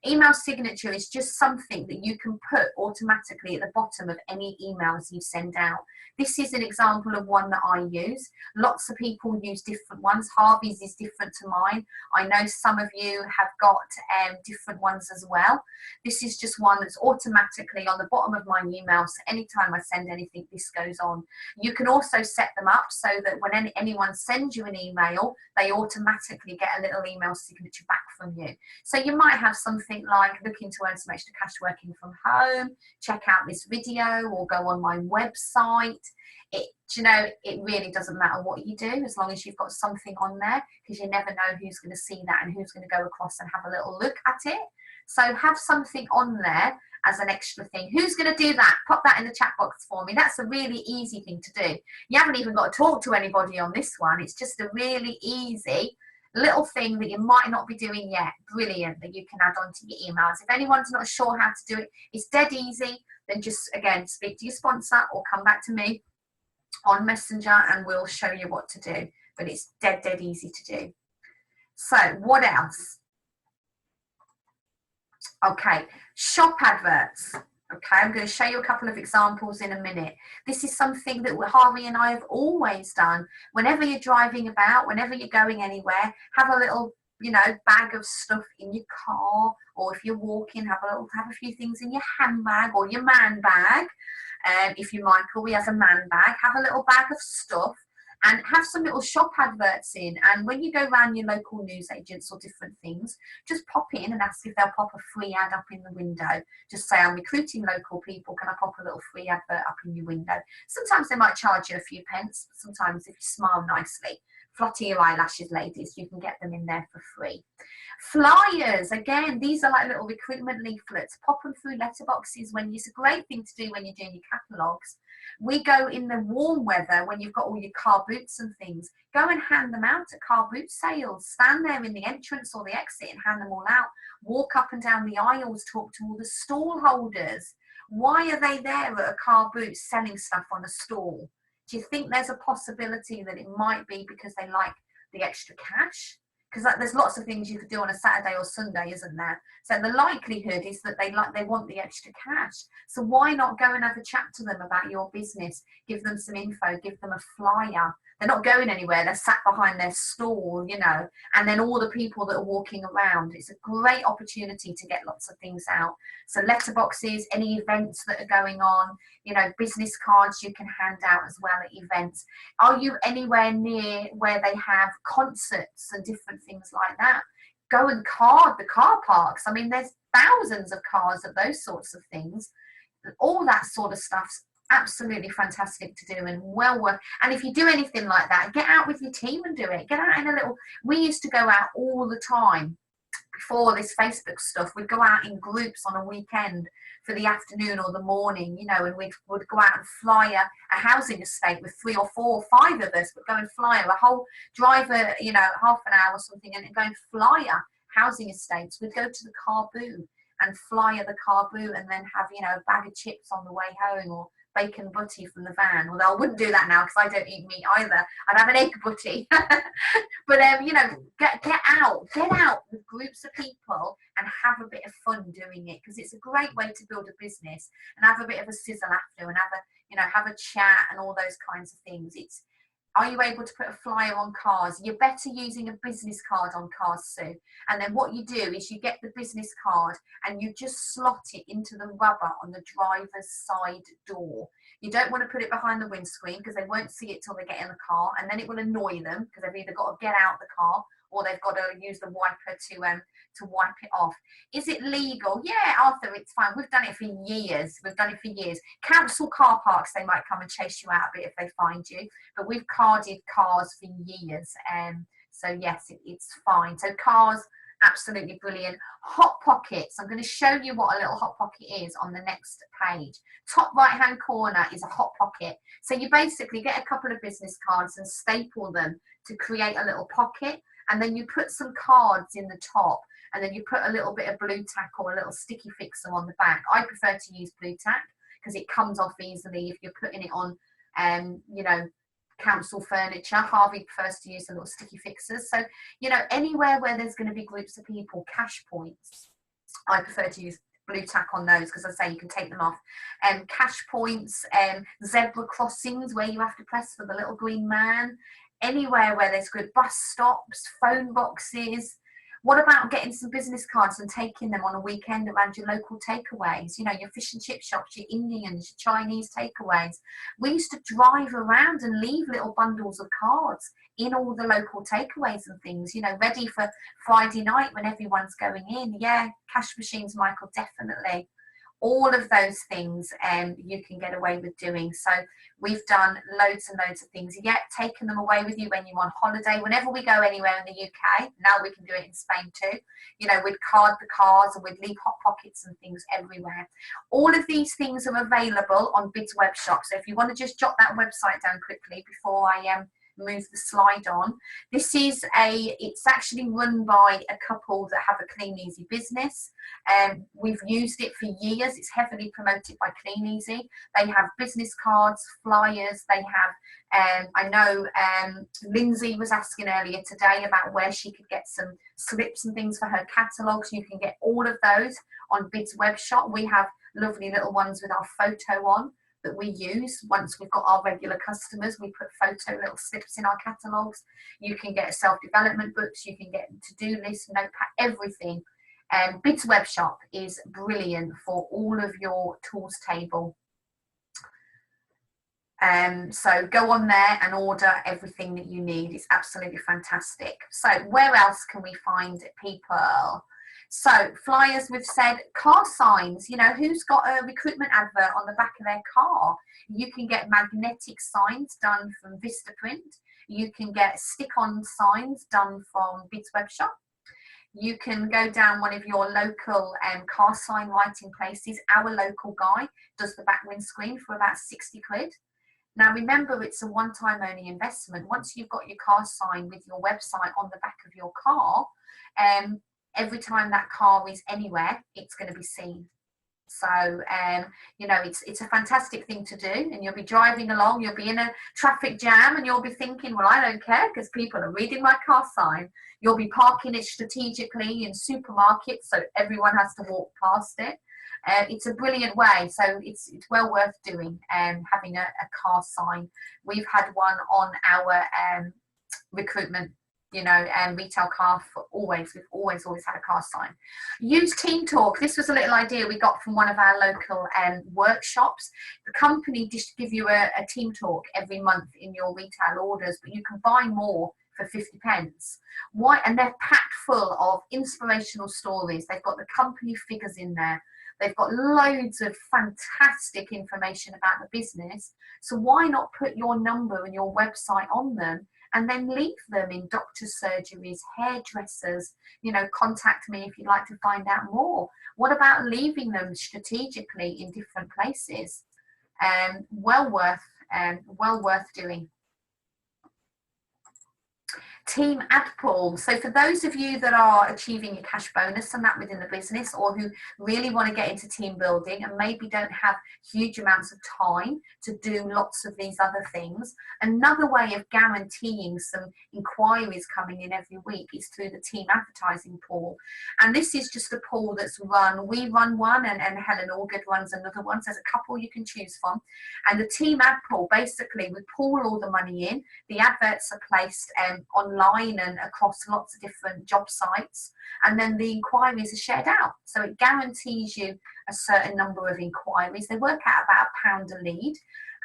Email signature is just something that you can put automatically at the bottom of any emails you send out. This is an example of one that I use. Lots of people use different ones. Harvey's is different to mine. I know some of you have got different ones as well. This is just one that's automatically on the bottom of my email. So anytime I send anything, this goes on. You can also set them up so that when anyone sends you an email, they automatically get a little email signature back from you. So you might have something like looking to earn some extra cash working from home, check out this video, or go on my website. It really doesn't matter what you do as long as you've got something on there, because you never know who's going to see that and who's going to go across and have a little look at it. So have something on there as an extra thing. Who's going to do that? Pop that in the chat box for me. That's a really easy thing to do. You haven't even got to talk to anybody on this one. It's just a really easy little thing that you might not be doing yet. Brilliant, that you can add on to your emails. If anyone's not sure how to do it, it's dead easy. Then just, again, speak to your sponsor or come back to me on Messenger and we'll show you what to do. But it's dead easy to do. So what else? Okay, shop adverts. Okay, I'm going to show you a couple of examples in a minute. This is something that Harvey and I have always done. Whenever you're driving about, whenever you're going anywhere, have a little, bag of stuff in your car, or if you're walking, have a few things in your handbag or your man bag. If you're Michael, he has a man bag. Have a little bag of stuff and have some little shop adverts in. And when you go around your local newsagents or different things, just pop in and ask if they'll pop a free ad up in the window. Just say, I'm recruiting local people. Can I pop a little free advert up in your window? Sometimes they might charge you a few pence. But sometimes if you smile nicely, flutter your eyelashes, ladies, you can get them in there for free. Flyers, again, these are like little recruitment leaflets. Pop them through letterboxes when it's a great thing to do when you're doing your catalogues. We go in the warm weather when you've got all your car boots and things. Go and hand them out at car boot sales. Stand there in the entrance or the exit and hand them all out. Walk up and down the aisles, talk to all the stall holders. Why are they there at a car boot selling stuff on a stall? Do you think there's a possibility that it might be because they like the extra cash? Because there's lots of things you could do on a Saturday or Sunday, isn't there? So the likelihood is that they want the extra cash. So why not go and have a chat to them about your business? Give them some info, give them a flyer. They're not going anywhere. They're sat behind their stall, and then all the people that are walking around. It's a great opportunity to get lots of things out. So letterboxes, any events that are going on, business cards you can hand out as well at events. Are you anywhere near where they have concerts and different things like that? Go and card the car parks. I mean, there's thousands of cars at those sorts of things. All that sort of stuff's absolutely fantastic to do and well worth. And if you do anything like that, get out with your team and do it. Get out in a little. We used to go out all the time before this Facebook stuff. We'd go out in groups on a weekend for the afternoon or the morning, and we'd go out and flyer a housing estate with 3 or 4 or 5 of us. We'd go and flyer a whole driver, half an hour or something, and go and flyer housing estates. We'd go to the car boot and flyer the car boot and then have, a bag of chips on the way home or bacon butty from the van. Although I wouldn't do that now because I don't eat meat either. I'd have an egg butty. But get out with groups of people and have a bit of fun doing it, because it's a great way to build a business and have a bit of a sizzle after and have a chat and all those kinds of things. Are you able to put a flyer on cars? You're better using a business card on cars, Sue. And then what you do is you get the business card and you just slot it into the rubber on the driver's side door. You don't want to put it behind the windscreen because they won't see it till they get in the car, and then it will annoy them because they've either got to get out the car or they've got to use the wiper to wipe it off. Is it legal? Yeah, Arthur, it's fine. We've done it for years. Council car parks, they might come and chase you out a bit if they find you, but we've carded cars for years. So yes, it's fine. So cars, absolutely brilliant. Hot pockets. I'm going to show you what a little hot pocket is on the next page. Top right hand corner is a hot pocket. So you basically get a couple of business cards and staple them to create a little pocket. And then you put some cards in the top, and then you put a little bit of blue tack or a little sticky fixer on the back. I prefer to use blue tack because it comes off easily if you're putting it on, council furniture. Harvey prefers to use the little sticky fixers. So, you know, anywhere where there's going to be groups of people, cash points. I prefer to use blue tack on those because I say you can take them off. Cash points, zebra crossings where you have to press for the little green man. Anywhere where there's good bus stops, phone boxes. What about getting some business cards and taking them on a weekend around your local takeaways? You know, your fish and chip shops, your Indians, your Chinese takeaways. We used to drive around and leave little bundles of cards in all the local takeaways and things, you know, ready for Friday night when everyone's going in. Yeah, cash machines, Michael, definitely. All of those things you can get away with doing. So we've done loads and loads of things. Yet taking them away with you when you're on holiday. Whenever we go anywhere in the UK, now we can do it in Spain too. You know, we'd card the cars and we'd leave hot pockets and things everywhere. All of these things are available on Bid's web shop. So if you want to just jot that website down quickly before I move the slide on. This is it's actually run by a couple that have a Clean Easy business. We've used it for years. It's heavily promoted by Clean Easy. They have business cards, flyers. They have, I know Lindsay was asking earlier today about where she could get some slips and things for her catalogues. You can get all of those on Bid's web shop. We have lovely little ones with our photo on that we use. Once we've got our regular customers, we put photo little slips in our catalogues. You can get self-development books, you can get to-do lists, notepad, everything. Bid's web shop is brilliant for all of your tools table. So go on there and order everything that you need. It's absolutely fantastic. So where else can we find people? So flyers, we've said. Car signs, you know, who's got a recruitment advert on the back of their car? You can get magnetic signs done from Vistaprint. You can get stick-on signs done from Bid's web shop. You can go down one of your local car sign writing places. Our local guy does the back windscreen for about 60 quid. Now remember, it's a one-time only investment. Once you've got your car sign with your website on the back of your car, every time that car is anywhere, it's going to be seen. So, you know, it's a fantastic thing to do. And you'll be driving along, you'll be in a traffic jam and you'll be thinking, well, I don't care because people are reading my car sign. You'll be parking it strategically in supermarkets so everyone has to walk past it. It's a brilliant way. So it's well worth doing, having a car sign. We've had one on our recruitment, you know, and retail car for always. We've always had a car sign. Use Team Talk. This was a little idea we got from one of our local workshops. The company just give you a Team Talk every month in your retail orders, but you can buy more for 50p. Why? And they're packed full of inspirational stories. They've got the company figures in there. They've got loads of fantastic information about the business. So why not put your number and your website on them and then leave them in doctor's surgeries, hairdressers, you know, contact me if you'd like to find out more. What about leaving them strategically in different places? Well worth doing. Team ad pool. So for those of you that are achieving a cash bonus and that within the business, or who really want to get into team building and maybe don't have huge amounts of time to do lots of these other things, another way of guaranteeing some inquiries coming in every week is through the team advertising pool. And this is just a pool that's run. We run one and Helen Allgood runs another one. So there's a couple you can choose from. And the team ad pool, basically we pool all the money in. The adverts are placed online and across lots of different job sites, and then the inquiries are shared out. So it guarantees you a certain number of inquiries. They work out about £1 a lead,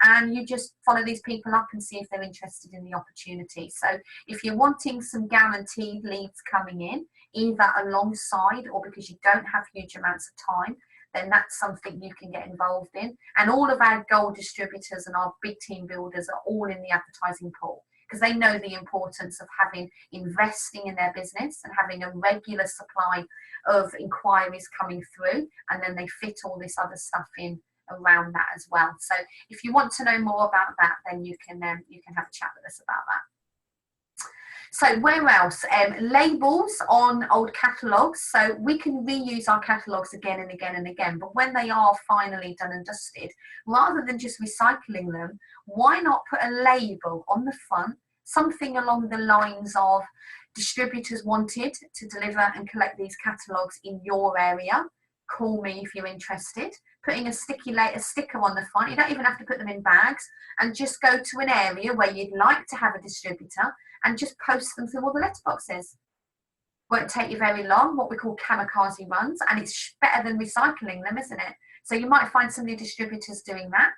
and you just follow these people up and see if they're interested in the opportunity. So if you're wanting some guaranteed leads coming in, either alongside or because you don't have huge amounts of time, then that's something you can get involved in. And all of our gold distributors and our big team builders are all in the advertising pool, because they know the importance of investing in their business and having a regular supply of inquiries coming through, and then they fit all this other stuff in around that as well. So if you want to know more about that, then you can have a chat with us about that. So where else? Labels on old catalogues. So we can reuse our catalogues again and again and again, but when they are finally done and dusted, rather than just recycling them, why not put a label on the front, something along the lines of distributors wanted to deliver and collect these catalogues in your area. Call me if you're interested. Putting a sticker on the front. You don't even have to put them in bags, and just go to an area where you'd like to have a distributor and just post them through all the letterboxes. Won't take you very long, what we call kamikaze runs, and it's better than recycling them, isn't it? So you might find some new distributors doing that.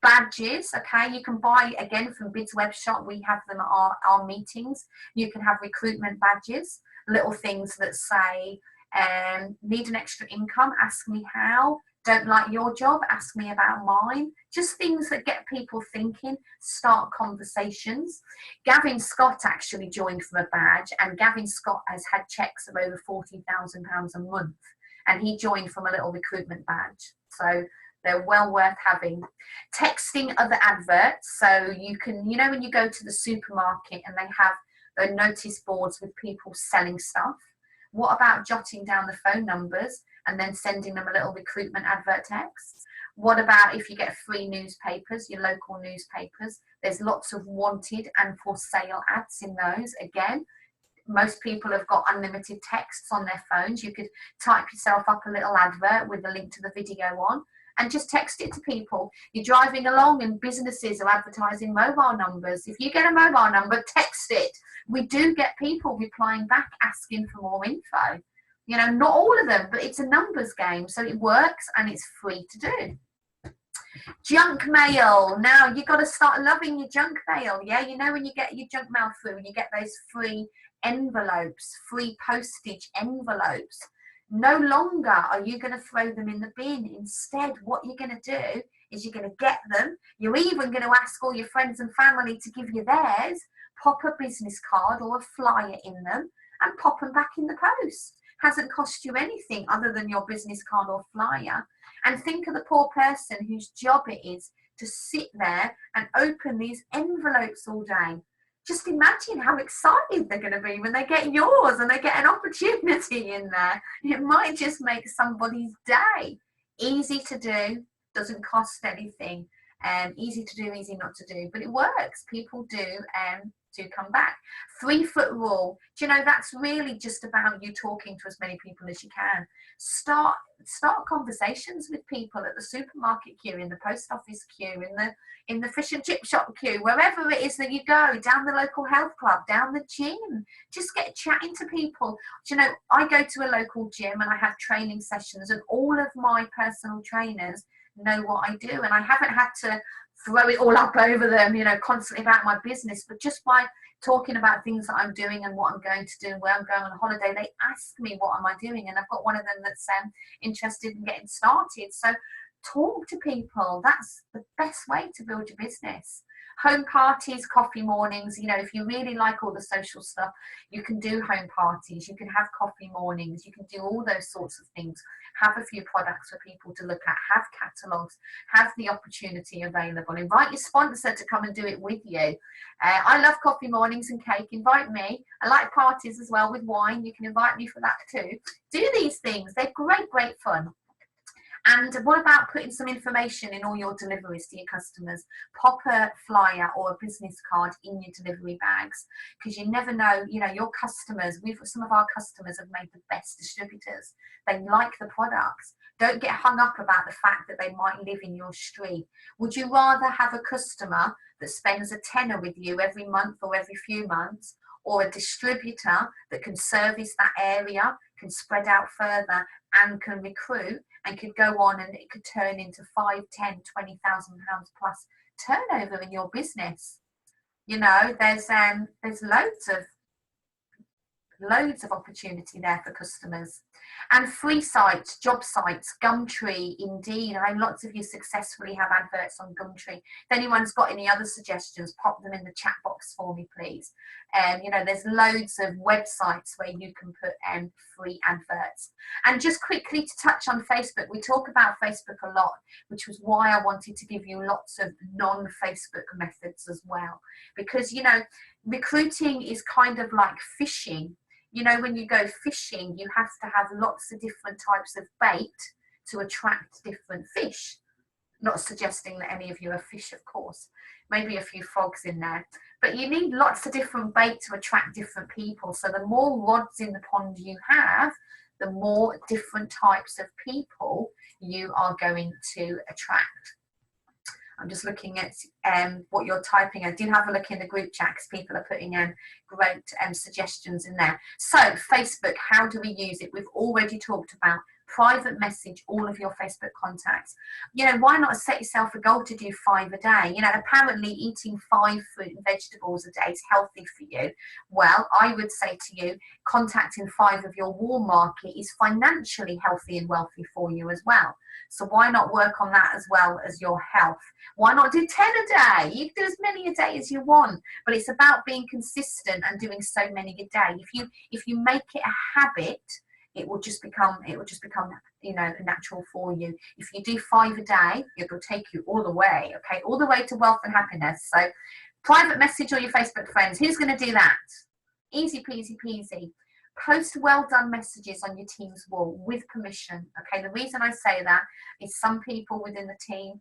Badges, okay, you can buy again from Bid's web shop. We have them at our meetings. You can have recruitment badges, little things that say, need an extra income, ask me how. Don't like your job, ask me about mine. Just things that get people thinking, start conversations. Gavin Scott actually joined from a badge, and Gavin Scott has had checks of over £40,000 a month, and he joined from a little recruitment badge. So they're well worth having. Texting other adverts. So you can, you know, when you go to the supermarket and they have the notice boards with people selling stuff, what about jotting down the phone numbers and then sending them a little recruitment advert text? What about if you get free newspapers, your local newspapers? There's lots of wanted and for sale ads in those. Again, most people have got unlimited texts on their phones. You could type yourself up a little advert with a link to the video on and just text it to people. You're driving along and businesses are advertising mobile numbers. If you get a mobile number, text it. We do get people replying back asking for more info. You know, not all of them, but it's a numbers game. So it works and it's free to do. Junk mail. Now you've got to start loving your junk mail. Yeah, you know when you get your junk mail through and you get those free envelopes, free postage envelopes. No longer are you going to throw them in the bin. Instead, what you're going to do is you're going to get them. You're even going to ask all your friends and family to give you theirs. Pop a business card or a flyer in them and pop them back in the post. Hasn't cost you anything other than your business card or flyer. And think of the poor person whose job it is to sit there and open these envelopes all day. Just imagine how excited they're going to be when they get yours and they get an opportunity in there. It might just make somebody's day. Easy to do, doesn't cost anything. Easy to do, easy not to do, but it works. People do come back. 3-foot rule. Do you know, that's really just about you talking to as many people as you can. Start conversations with people at the supermarket queue, in the post office queue, in the fish and chip shop queue, wherever it is that you go, down the local health club, down the gym. Just get chatting to people. Do you know, I go to a local gym and I have training sessions, and all of my personal trainers know what I do, and I haven't had to throw it all up over them, you know, constantly about my business, but just by talking about things that I'm doing and what I'm going to do and where I'm going on holiday, they ask me what am I doing, and I've got one of them that's interested in getting started. So talk to people. That's the best way to build your business. Home parties, coffee mornings. You know, if you really like all the social stuff, you can do home parties, you can have coffee mornings, you can do all those sorts of things. Have a few products for people to look at, have catalogues, have the opportunity available. Invite your sponsor to come and do it with you. I love coffee mornings and cake. Invite me. I like parties as well with wine. You can invite me for that too. Do these things. They're great fun. And what about putting some information in all your deliveries to your customers? Pop a flyer or a business card in your delivery bags, because you never know, you know, your customers, some of our customers have made the best distributors. They like the products. Don't get hung up about the fact that they might live in your street. Would you rather have a customer that spends a tenner with you every month or every few months, or a distributor that can service that area, can spread out further and can recruit and could go on and it could turn into 5, 10, 20,000 pounds plus turnover in your business? You know, there's loads of opportunity there for customers. And free sites, job sites, Gumtree, Indeed. I know lots of you successfully have adverts on Gumtree. If anyone's got any other suggestions, pop them in the chat box for me, please. You know, there's loads of websites where you can put free adverts. And just quickly to touch on Facebook, we talk about Facebook a lot, which was why I wanted to give you lots of non-Facebook methods as well. Because, you know, recruiting is kind of like fishing. You know, when you go fishing, you have to have lots of different types of bait to attract different fish. Not suggesting that any of you are fish, of course. Maybe a few frogs in there. But you need lots of different bait to attract different people. So the more rods in the pond you have, the more different types of people you are going to attract. I'm just looking at what you're typing. I do have a look in the group chat because people are putting in great suggestions in there. So Facebook, how do we use it? We've already talked about private message all of your Facebook contacts. You know, why not set yourself a goal to do 5 a day? You know, apparently eating 5 fruit and vegetables a day is healthy for you. Well, I would say to you, contacting 5 of your warm market is financially healthy and wealthy for you as well. So why not work on that as well as your health? Why not do 10 a day? You can do as many a day as you want, but it's about being consistent and doing so many a day. If you make it a habit, it will just become, you know, natural for you. If you do 5 a day, it will take you all the way, okay, all the way to wealth and happiness. So private message all your Facebook friends. Who's going to do that? Easy peasy peasy. Post well done messages on your team's wall with permission. Okay, the reason I say that is some people within the team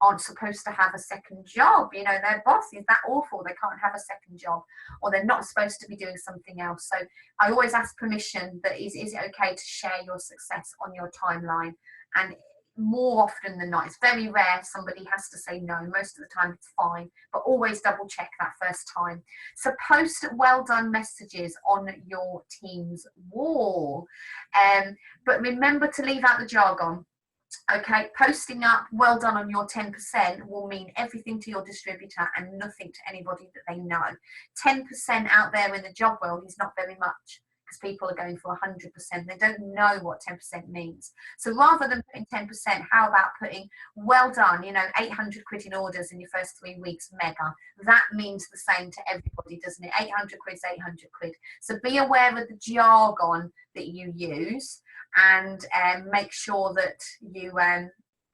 aren't supposed to have a second job. You know, their boss is that awful, they can't have a second job, or they're not supposed to be doing something else. So I always ask permission that is it okay to share your success on your timeline? And more often than not, it's very rare somebody has to say no. Most of the time it's fine, but always double check that first time. So post well done messages on your team's wall, but remember to leave out the jargon. Okay, posting up well done on your 10% will mean everything to your distributor and nothing to anybody that they know. 10% out there in the job world is not very much, because people are going for 100%. They don't know what 10% means. So rather than putting 10%, how about putting well done, you know, 800 quid in orders in your first 3 weeks, mega. That means the same to everybody, doesn't it? 800 quid is 800 quid. So be aware of the jargon that you use, and make sure that you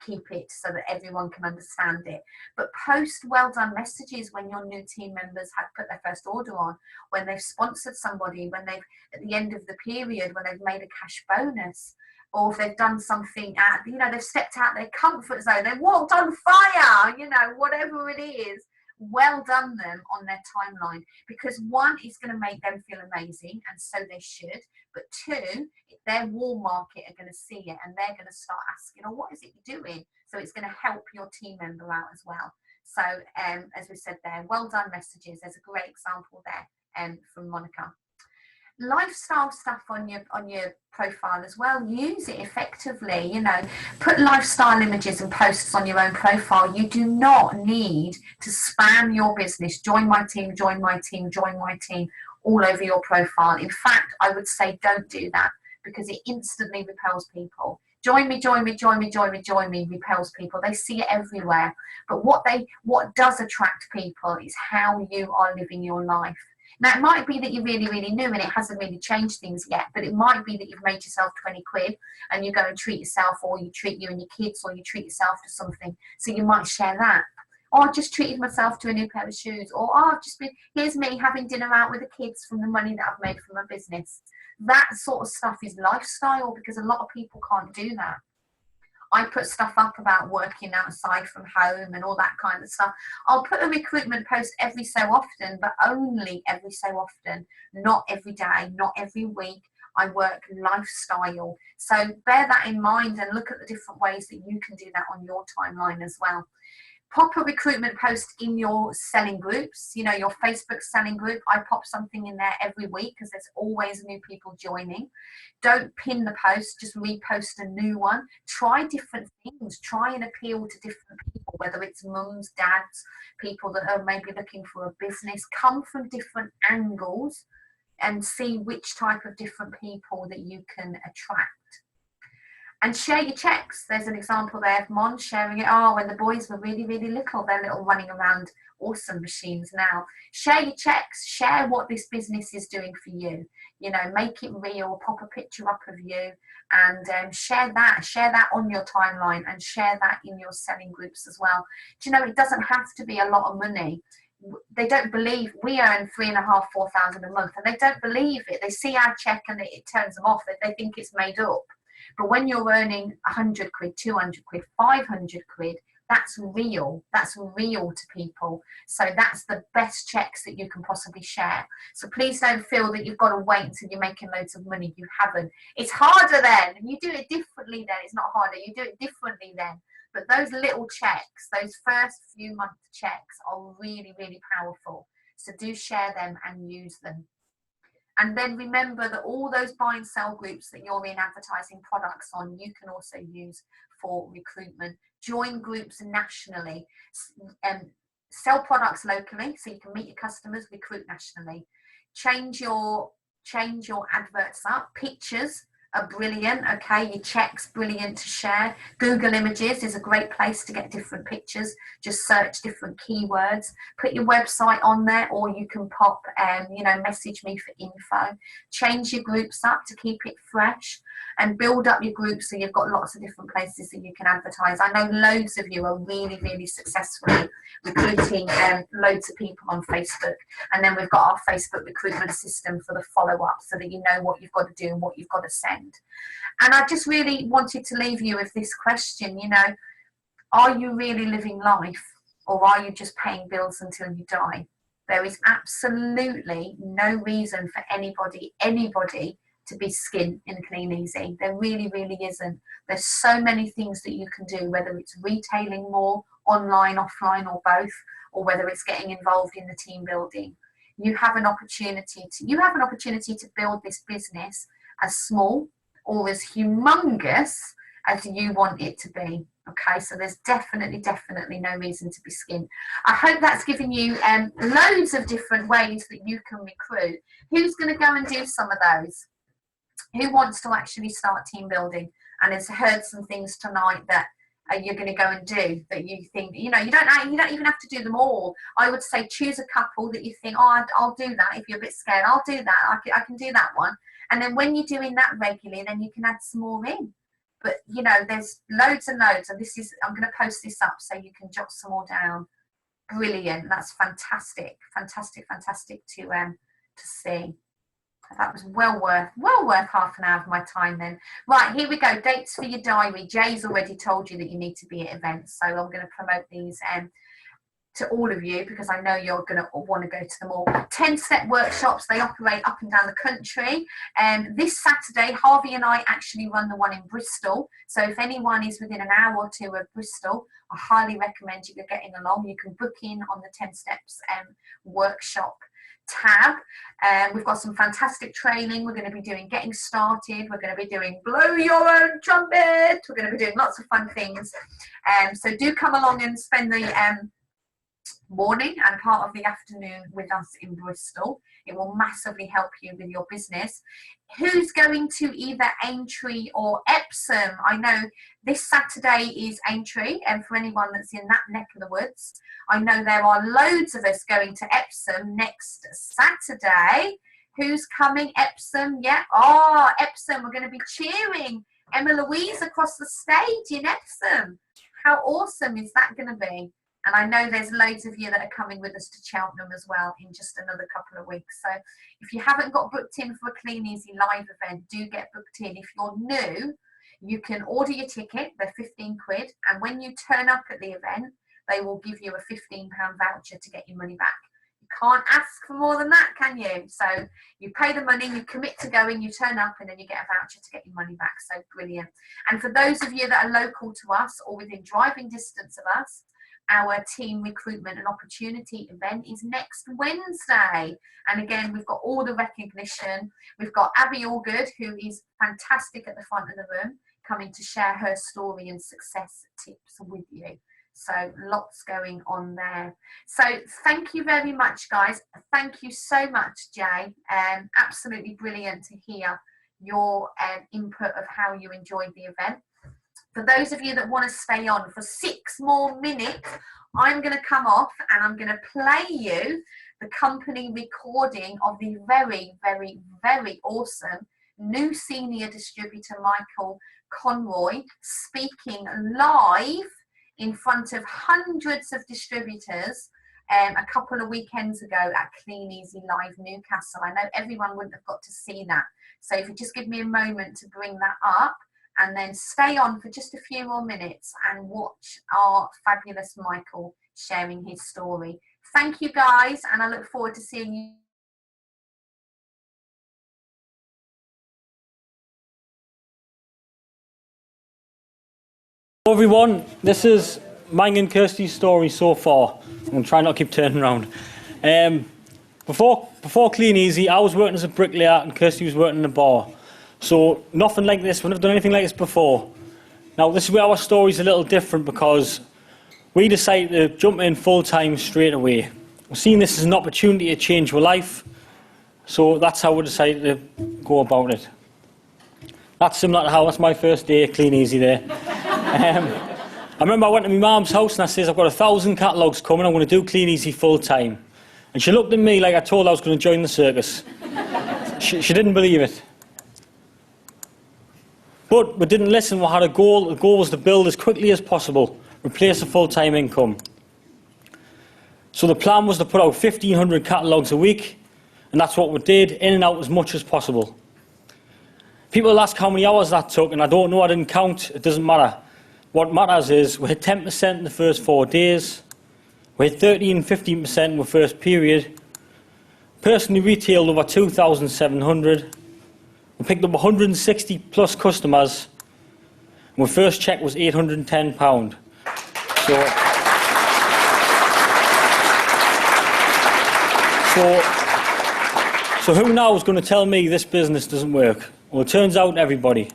keep it so that everyone can understand it. But post well done messages when your new team members have put their first order on, when they've sponsored somebody, when they've, at the end of the period, when they've made a cash bonus, or if they've done something you know, they've stepped out their comfort zone, they've walked on fire, you know, whatever it is. Well done them on their timeline, because 1, it's going to make them feel amazing, and so they should, but 2, their warm market are going to see it and they're going to start asking, oh, what is it you're doing? So it's going to help your team member out as well. So as we said there, well done messages, there's a great example there from Monica. Lifestyle stuff on your profile as well. Use it effectively. You know, put lifestyle images and posts on your own profile. You do not need to spam your business. Join my team, join my team, join my team all over your profile. In fact, I would say don't do that, because it instantly repels people. Join me, join me, join me, join me, join me repels people. They see it everywhere. But what does attract people is how you are living your life. Now, it might be that you're really, really new and it hasn't really changed things yet, but it might be that you've made yourself 20 quid and you go and treat yourself, or you treat you and your kids, or you treat yourself to something. So you might share that. Or I just treated myself to a new pair of shoes. Or I've just been, here's me having dinner out with the kids from the money that I've made from my business. That sort of stuff is lifestyle, because a lot of people can't do that. I put stuff up about working outside from home and all that kind of stuff. I'll put a recruitment post every so often, but only every so often, not every day, not every week. I work lifestyle. So bear that in mind and look at the different ways that you can do that on your timeline as well. Pop a recruitment post in your selling groups, you know, your Facebook selling group. I pop something in there every week because there's always new people joining. Don't pin the post, just repost a new one. Try different things. Try and appeal to different people, whether it's mums, dads, people that are maybe looking for a business. Come from different angles and see which type of different people that you can attract. And share your checks. There's an example there of Mon sharing it. Oh, when the boys were really, really little, they're little running around awesome machines now. Share your checks. Share what this business is doing for you. You know, make it real. Pop a picture up of you and share that. Share that on your timeline and share that in your selling groups as well. Do you know, it doesn't have to be a lot of money. they don't believe we earn 3,500, 4,000 a month, and they don't believe it. They see our check and it turns them off. They think it's made up. But when you're earning 100 quid, 200 quid, 500 quid, that's real. That's real to people. So that's the best checks that you can possibly share. So please don't feel that you've got to wait until you're making loads of money. You haven't. It's harder then. You do it differently then. It's not harder. You do it differently then. But those little checks, those first few month checks are really, really powerful. So do share them and use them. And then remember that all those buy and sell groups that you're in advertising products on, you can also use for recruitment. Join groups nationally, sell products locally so you can meet your customers, recruit nationally. Change your adverts up. Pictures are brilliant, okay? Your checks, brilliant to share. Google Images is a great place to get different pictures. Just search different keywords. Put your website on there, or you can pop, message me for info. Change your groups up to keep it fresh, and build up your groups so you've got lots of different places that you can advertise. I know loads of you are really, really successfully recruiting loads of people on Facebook. And then we've got our Facebook recruitment system for the follow-up so that you know what you've got to do and what you've got to send. And I just really wanted to leave you with this question, are you really living life, or are you just paying bills until you die? There is absolutely no reason for anybody to be skin in Clean Easy. There really, really isn't. There's so many things that you can do, whether it's retailing more, online, offline, or both, or whether it's getting involved in the team building. You have an opportunity to build this business as small or as humongous as you want it to be. Okay, so there's definitely no reason to be skin. I hope that's given you loads of different ways that you can recruit. Who's going to go and do some of those? Who wants to actually start team building and has heard some things tonight that you're going to go and do, that you think, you don't even have to do them all. I would say choose a couple that you think, oh, I'll do that. If you're a bit scared, I'll do that. I can do that one. And then when you're doing that regularly, then you can add some more in. But there's loads and loads, and I'm going to post this up so you can jot some more down. Brilliant. That's fantastic to see. That was well worth half an hour of my time then. Right, here we go. Dates for your diary. Jay's already told you that you need to be at events, so I'm going to promote these to all of you because I know you're going to want to go to them all. 10-step workshops. They operate up and down the country. This Saturday, Harvey and I actually run the one in Bristol. So if anyone is within an hour or two of Bristol, I highly recommend you getting along. You can book in on the 10 steps workshop tab. We've got some fantastic training. We're going to be doing getting started. We're going to be doing blow your own trumpet. We're going to be doing lots of fun things. So do come along and spend the morning and part of the afternoon with us in Bristol. It will massively help you with your business. Who's going to either Aintree or Epsom? I know this Saturday is Aintree, and for anyone that's in that neck of the woods, I know there are loads of us going to Epsom next Saturday. Who's coming? Epsom, yeah. Oh, Epsom, we're going to be cheering Emma Louise across the stage in Epsom. How awesome is that going to be? And I know there's loads of you that are coming with us to Cheltenham as well in just another couple of weeks. So if you haven't got booked in for a Clean Easy live event, do get booked in. If you're new, you can order your ticket. They're 15 quid. And when you turn up at the event, they will give you a £15 voucher to get your money back. You can't ask for more than that, can you? So you pay the money, you commit to going, you turn up, and then you get a voucher to get your money back. So brilliant. And for those of you that are local to us or within driving distance of us, our team recruitment and opportunity event is next Wednesday. And again, we've got all the recognition. We've got Abby Allgood, who is fantastic at the front of the room, coming to share her story and success tips with you. So lots going on there. So thank you very much, guys. Thank you so much, Jay. Absolutely brilliant to hear your input of how you enjoyed the event. For those of you that want to stay on for 6 more minutes, I'm going to come off and I'm going to play you the company recording of the very, very, very awesome new senior distributor, Michael Conroy, speaking live in front of hundreds of distributors a couple of weekends ago at Clean Easy Live Newcastle. I know everyone wouldn't have got to see that. So if you just give me a moment to bring that up, and then stay on for just a few more minutes and watch our fabulous Michael sharing his story. Thank you guys, and I look forward to seeing you. Hello everyone, this is mine and Kirsty's story so far. I'm going to try not to keep turning around. Before Clean Easy, I was working as a bricklayer and Kirsty was working in a bar. So nothing like this, we've never done anything like this before. Now this is where our story's a little different because we decided to jump in full time straight away. We've seen this as an opportunity to change our life, so that's how we decided to go about it. That's similar to how that's my first day at Clean Easy there. I remember I went to my mum's house and I says, I've got 1,000 catalogues coming, I'm going to do Clean Easy full time. And she looked at me like I told her I was going to join the circus. She didn't believe it. But we didn't listen, we had a goal. The goal was to build as quickly as possible, replace a full-time income. So the plan was to put out 1,500 catalogues a week, and that's what we did, in and out as much as possible. People ask how many hours that took, and I don't know, I didn't count, it doesn't matter. What matters is we hit 10% in the first 4 days, we hit 13 and 15% in the first period, personally retailed over 2,700, we picked up 160 plus customers, and my first check was £810. So who now is going to tell me this business doesn't work? Well, it turns out everybody.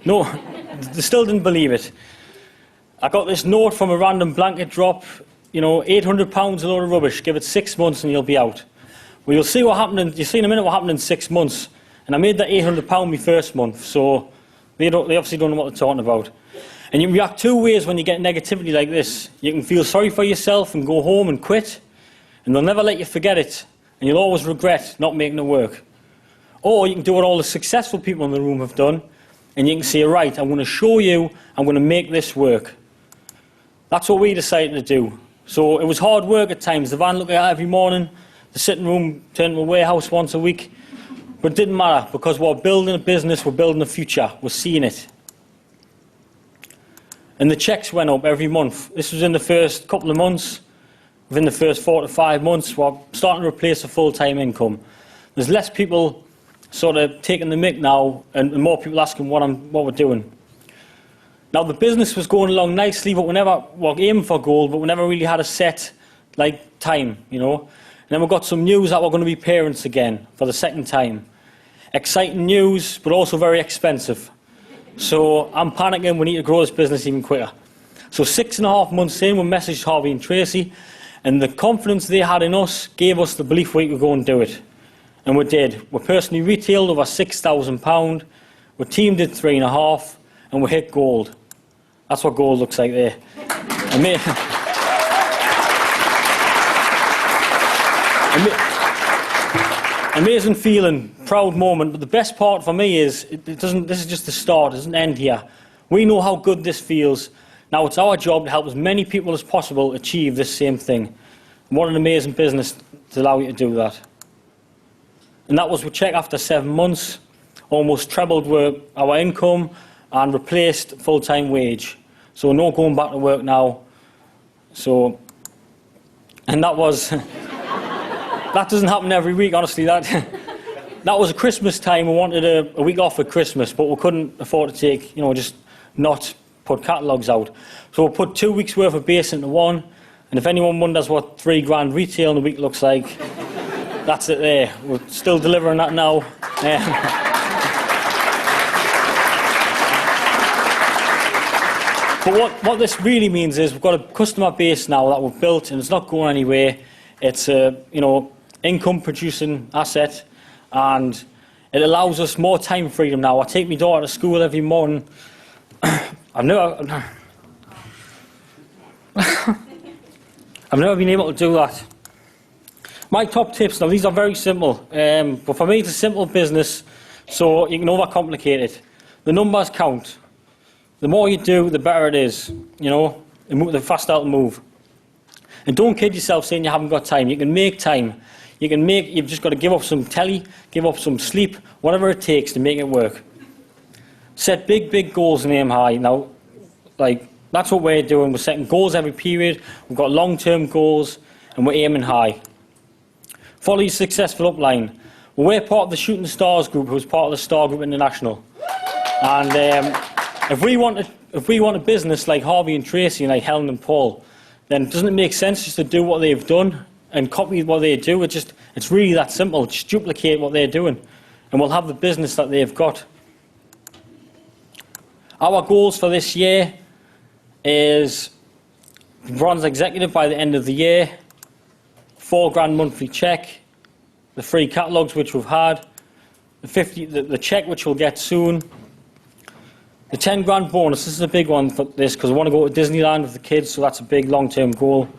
No, they still didn't believe it. I got this note from a random blanket drop, you know, £800 a load of rubbish, give it 6 months and you'll be out. Well, you'll see what happened, you'll see in a minute what happened in 6 months. And I made that £800 my first month, so they obviously don't know what they're talking about. And you react two ways when you get negativity like this. You can feel sorry for yourself and go home and quit, and they'll never let you forget it, and you'll always regret not making it work. Or you can do what all the successful people in the room have done, and you can say, right, I'm going to show you, I'm going to make this work. That's what we decided to do. So it was hard work at times. The van looked at every morning, the sitting room turned into a warehouse once a week. But it didn't matter, because we're building a business, we're building a future, we're seeing it. And the checks went up every month. This was in the first couple of months. Within the first 4 to 5 months, we're starting to replace a full-time income. There's less people sort of taking the mick now, and more people asking what we're doing. Now the business was going along nicely, but we're aiming for goal, but we never really had a set time, you know. And then we got some news that we're going to be parents again for the second time. Exciting news, but also very expensive. So I'm panicking, we need to grow this business even quicker. So 6.5 months in, we messaged Harvey and Tracey, and the confidence they had in us gave us the belief we could go and do it. And we did. We personally retailed over £6,000, we team did 3.5, and we hit gold. That's what gold looks like there. Amazing feeling, proud moment, but the best part for me is this is just the start, it doesn't end here. We know how good this feels. Now it's our job to help as many people as possible achieve this same thing. And what an amazing business to allow you to do that. And that was, we checked after 7 months, almost trebled our income and replaced full-time wage. So no going back to work now. So, and that was... That doesn't happen every week, honestly. That was a Christmas time. We wanted a week off at Christmas, but we couldn't afford to take, you know, just not put catalogues out. So we put 2 weeks' worth of base into one, and if anyone wonders what £3 retail in a week looks like, that's it there. We're still delivering that now. But what this really means is we've got a customer base now that we've built, and it's not going anywhere. It's a, you know, income producing asset, and it allows us more time freedom now. I take my daughter to school every morning. I've never been able to do that. My top tips, now these are very simple, but for me it's a simple business, so you can overcomplicate it. The numbers count. The more you do, the better it is, you know, the faster it'll move. And don't kid yourself saying you haven't got time. You can make time. You've just got to give up some telly, give up some sleep, whatever it takes to make it work. Set big, big goals and aim high. Now, like, that's what we're doing. We're setting goals every period. We've got long-term goals, and we're aiming high. Follow your successful upline. Well, we're part of the Shooting Stars group, who's part of the Star Group International. And if we want a business like Harvey and Tracey and like Helen and Paul, then doesn't it make sense just to do what they've done and copy what they do? It's really that simple. Just duplicate what they're doing, and we'll have the business that they've got. Our goals for this year is bronze executive by the end of the year, £4,000 monthly check, the free catalogues which we've had, the check which we'll get soon, the £10,000 bonus. This is a big one for this because I want to go to Disneyland with the kids, so that's a big long-term goal.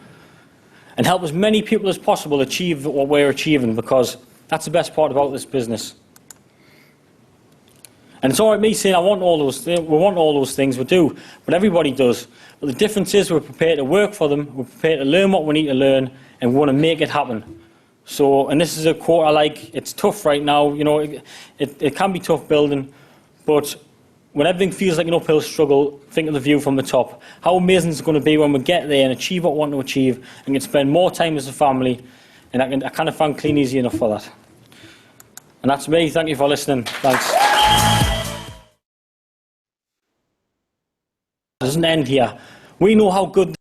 And help as many people as possible achieve what we're achieving, because that's the best part about this business. And it's all right me saying I want all those things, we want all those things, we do, but everybody does. But the difference is we're prepared to work for them, we're prepared to learn what we need to learn, and we want to make it happen. So, and this is a quote I like. It's tough right now, you know, it can be tough building, but when everything feels like an uphill struggle, think of the view from the top. How amazing it's going to be when we get there and achieve what we want to achieve and can spend more time as a family, and I can't thank Clean Easy enough for that. And that's me. Thank you for listening. Thanks. It doesn't end here. We know how good